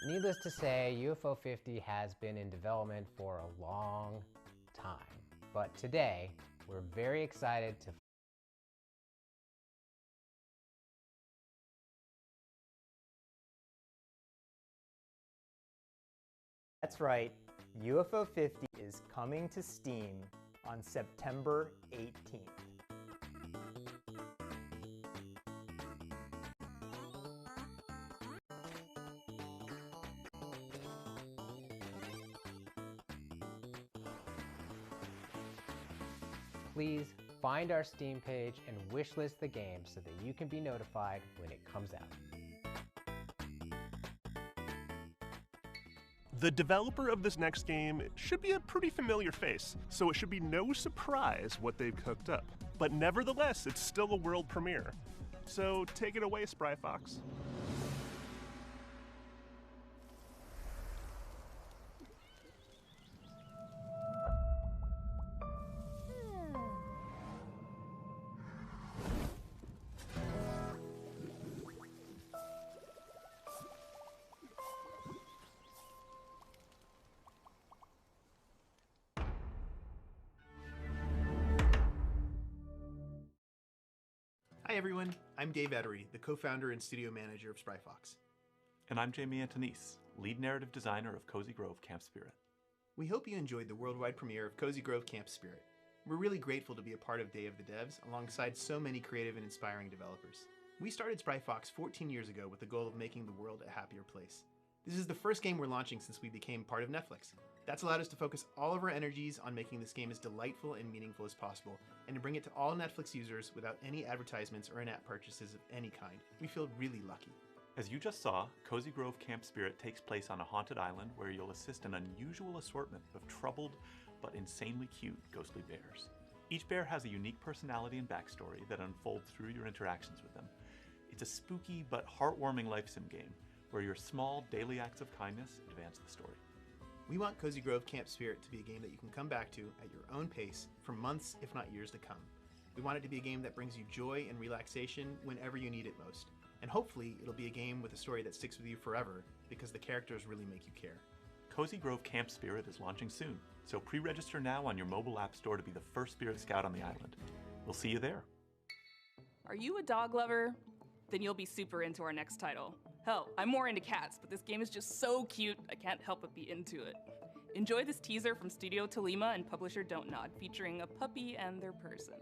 Needless to say, UFO 50 has been in development for a long time. But today, we're very excited to That's right, UFO 50 is coming to Steam on September 18th. Please find our Steam page and wishlist the game so that you can be notified when it comes out. The developer of this next game should be a pretty familiar face, so it should be no surprise what they've cooked up. But nevertheless, it's still a world premiere. So take it away, Spry Fox. Hi everyone, I'm Dave Ettery, the co-founder and studio manager of Spry Fox. And I'm Jamie Antonise, lead narrative designer of Cozy Grove Camp Spirit. We hope you enjoyed the worldwide premiere of Cozy Grove Camp Spirit. We're really grateful to be a part of Day of the Devs alongside so many creative and inspiring developers. We started Spry Fox 14 years ago with the goal of making the world a happier place. This is the first game we're launching since we became part of Netflix. That's allowed us to focus all of our energies on making this game as delightful and meaningful as possible, and to bring it to all Netflix users without any advertisements or in-app purchases of any kind. We feel really lucky. As you just saw, Cozy Grove Camp Spirit takes place on a haunted island where you'll assist an unusual assortment of troubled but insanely cute ghostly bears. Each bear has a unique personality and backstory that unfolds through your interactions with them. It's a spooky but heartwarming life sim game where your small daily acts of kindness advance the story. We want Cozy Grove Camp Spirit to be a game that you can come back to at your own pace for months, if not years to come. We want it to be a game that brings you joy and relaxation whenever you need it most. And hopefully, it'll be a game with a story that sticks with you forever because the characters really make you care. Cozy Grove Camp Spirit is launching soon, so pre-register now on your mobile app store to be the first Spirit Scout on the island. We'll see you there. Are you a dog lover? Then you'll be super into our next title. Hell, I'm more into cats, but this game is just so cute, I can't help but be into it. Enjoy this teaser from Studio Tolima and publisher Don't Nod, featuring a puppy and their person.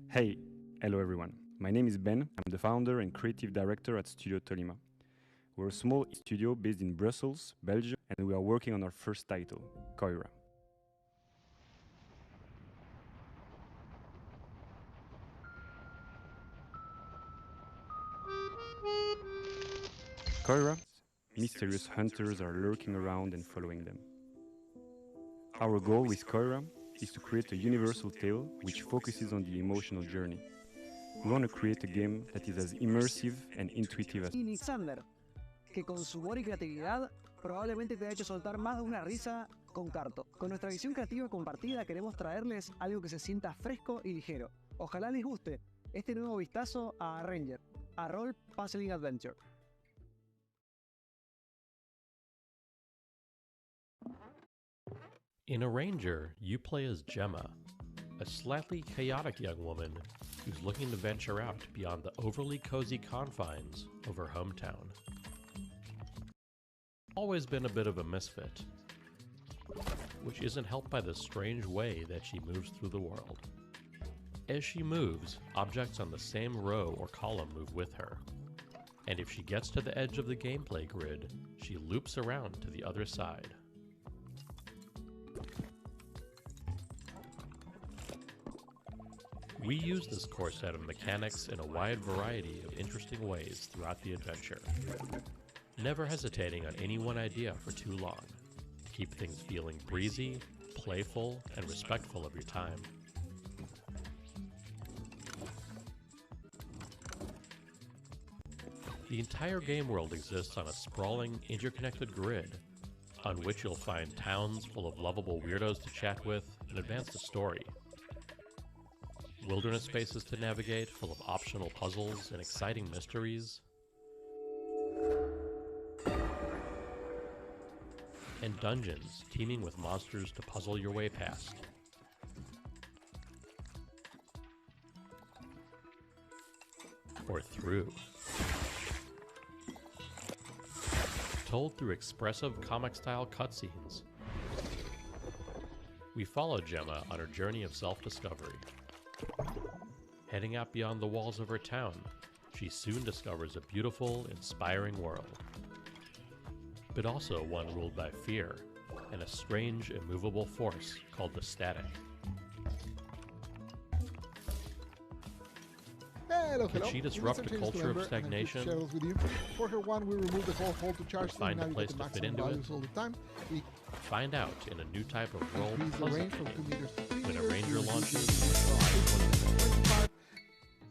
Hey, hello everyone. My name is Ben. I'm the founder and creative director at Studio Tolima. We're a small studio based in Brussels, Belgium, and we are working on our first title, Koira. Koira, mysterious hunters are lurking around and following them. Our goal with Koira is to create a universal tale which focuses on the emotional journey. We want to create a game that is as immersive and intuitive as Alexander, que con su humor y creatividad probablemente te ha hecho soltar más de una risa con Carto. Con nuestra visión creativa compartida queremos traerles algo que se sienta fresco y ligero. Ojalá les guste este nuevo vistazo a Ranger, a Role Puzzling Adventure. In A Ranger, you play as Gemma, a slightly chaotic young woman who's looking to venture out beyond the overly cozy confines of her hometown. Always been a bit of a misfit, which isn't helped by the strange way that she moves through the world. As she moves, objects on the same row or column move with her, and if she gets to the edge of the gameplay grid, she loops around to the other side. We use this core set of mechanics in a wide variety of interesting ways throughout the adventure, never hesitating on any one idea for too long. Keep things feeling breezy, playful, and respectful of your time. The entire game world exists on a sprawling, interconnected grid on which you'll find towns full of lovable weirdos to chat with and advance the story. Wilderness spaces to navigate full of optional puzzles and exciting mysteries. And dungeons teeming with monsters to puzzle your way past. Or through. Told through expressive comic-style cutscenes. We follow Gemma on her journey of self-discovery. Heading out beyond the walls of her town, she soon discovers a beautiful, inspiring world. But also one ruled by fear and a strange, immovable force called the Static. Hello, Can she disrupt a culture of stagnation? With you. For her one, we remove the whole hole to charge thing, Find now a you place get the to fit maximum into it? values all the time. We Find out in a new type of role increase the puzzle range from game 2 meters to 3 when a meters. ranger We launches.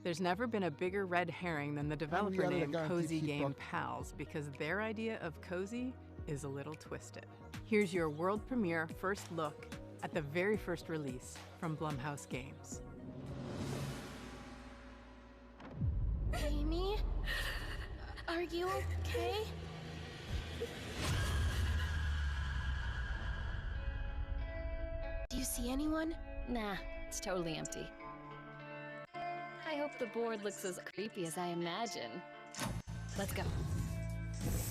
There's never been a bigger red herring than the developer added a named guaranteed Cozy keep Game up. Pals, because their idea of cozy is a little twisted. Here's your world premiere first look at the very first release from Blumhouse Games. Amy? Are you okay? Do you see anyone? Nah, it's totally empty. I hope the board looks as creepy as I imagine. Let's go.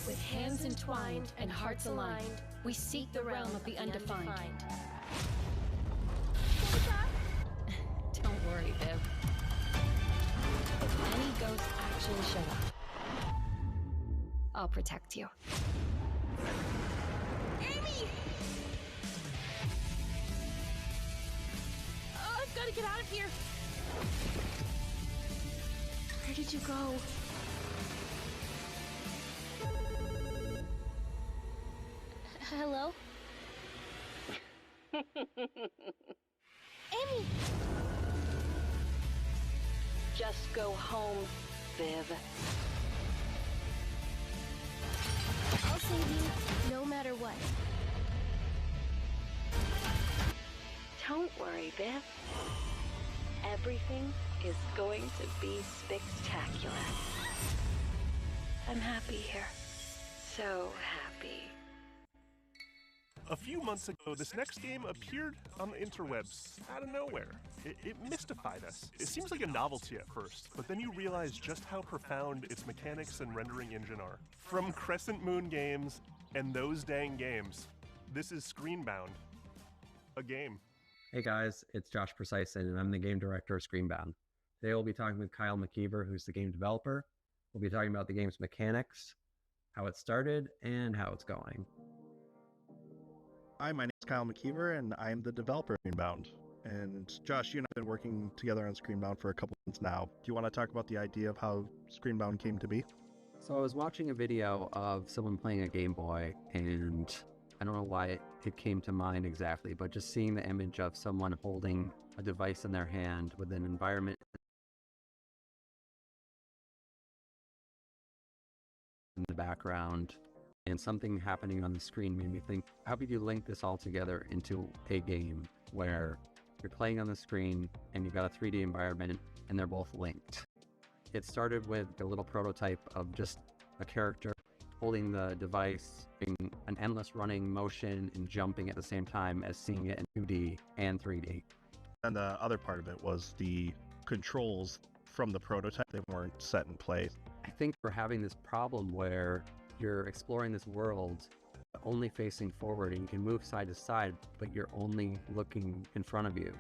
With hands entwined and hearts aligned, we seek the realm of the undefined. Don't worry, Viv. If any ghosts actually show up, I'll protect you. Amy! Oh, I've got to get out of here. Where did you go? Hello? Amy! Just go home, Viv. I'll save you, no matter what. Don't worry, Viv. Everything is going to be spectacular. I'm happy here. So happy. A few months ago, this next game appeared on the interwebs out of nowhere. It mystified us. It seems like a novelty at first, but then you realize just how profound its mechanics and rendering engine are. From Crescent Moon Games and Those Dang Games, this is Screenbound, a game. Hey guys, it's Josh Precison, and I'm the game director of Screenbound. Today we'll be talking with Kyle McKeever, who's the game developer. We'll be talking about the game's mechanics, how it started, and how it's going. Hi, my name is Kyle McKeever, and I'm the developer of Screenbound. And Josh, you and I have been working together on Screenbound for a couple months now. Do you want to talk about the idea of how Screenbound came to be? So I was watching a video of someone playing a Game Boy, and I don't know why it came to mind exactly, but just seeing the image of someone holding a device in their hand with an environment in the background and something happening on the screen made me think, how could you link this all together into a game where you're playing on the screen and you've got a 3D environment and they're both linked? It started with a little prototype of just a character holding the device, being an endless running motion and jumping at the same time as seeing it in 2D and 3D. And the other part of it was the controls from the prototype. They weren't set in place. I think we're having this problem where you're exploring this world only facing forward and you can move side to side, but you're only looking in front of you.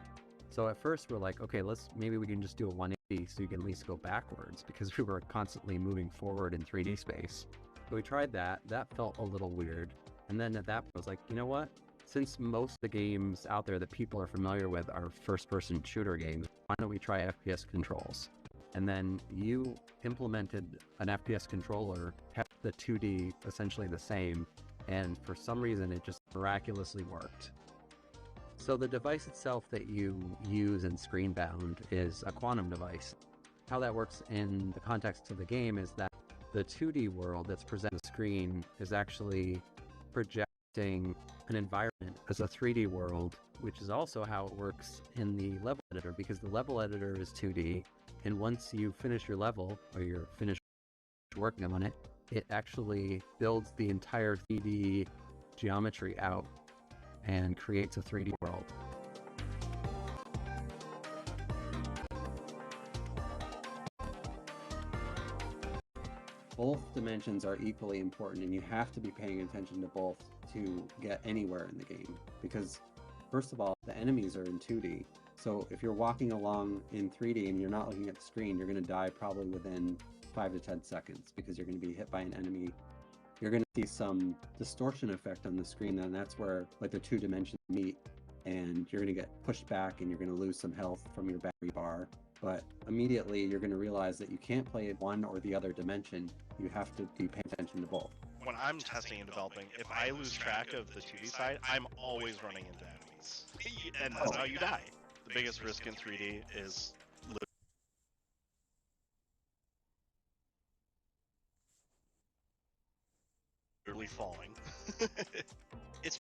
So at first we're like, okay, maybe we can just do a 180 so you can at least go backwards, because we were constantly moving forward in 3D space. So we tried that. That felt a little weird. And then at that point I was like, you know what? Since most of the games out there that people are familiar with are first-person shooter games, why don't we try FPS controls? And then you implemented an FPS controller, kept the 2D essentially the same, and for some reason it just miraculously worked. So the device itself that you use in Screenbound is a quantum device. How that works in the context of the game is that the 2D world that's presented on the screen is actually projecting an environment as a 3D world, which is also how it works in the level editor, because the level editor is 2D, and once you finish your level, or you're finished working on it, it actually builds the entire 3D geometry out and creates a 3D world. Both dimensions are equally important, and you have to be paying attention to both to get anywhere in the game. Because, first of all, the enemies are in 2D. So if you're walking along in 3D and you're not looking at the screen, you're going to die probably within 5 to 10 seconds because you're going to be hit by an enemy. You're going to see some distortion effect on the screen, and that's where like the two dimensions meet, and you're going to get pushed back and you're going to lose some health from your battery bar. But immediately you're going to realize that you can't play one or the other dimension. You have to be paying attention to both. When I'm testing and developing, if I lose track of the 2D side, I'm always running into enemies. And that's how you die. The biggest risk in 3D is literally falling. It's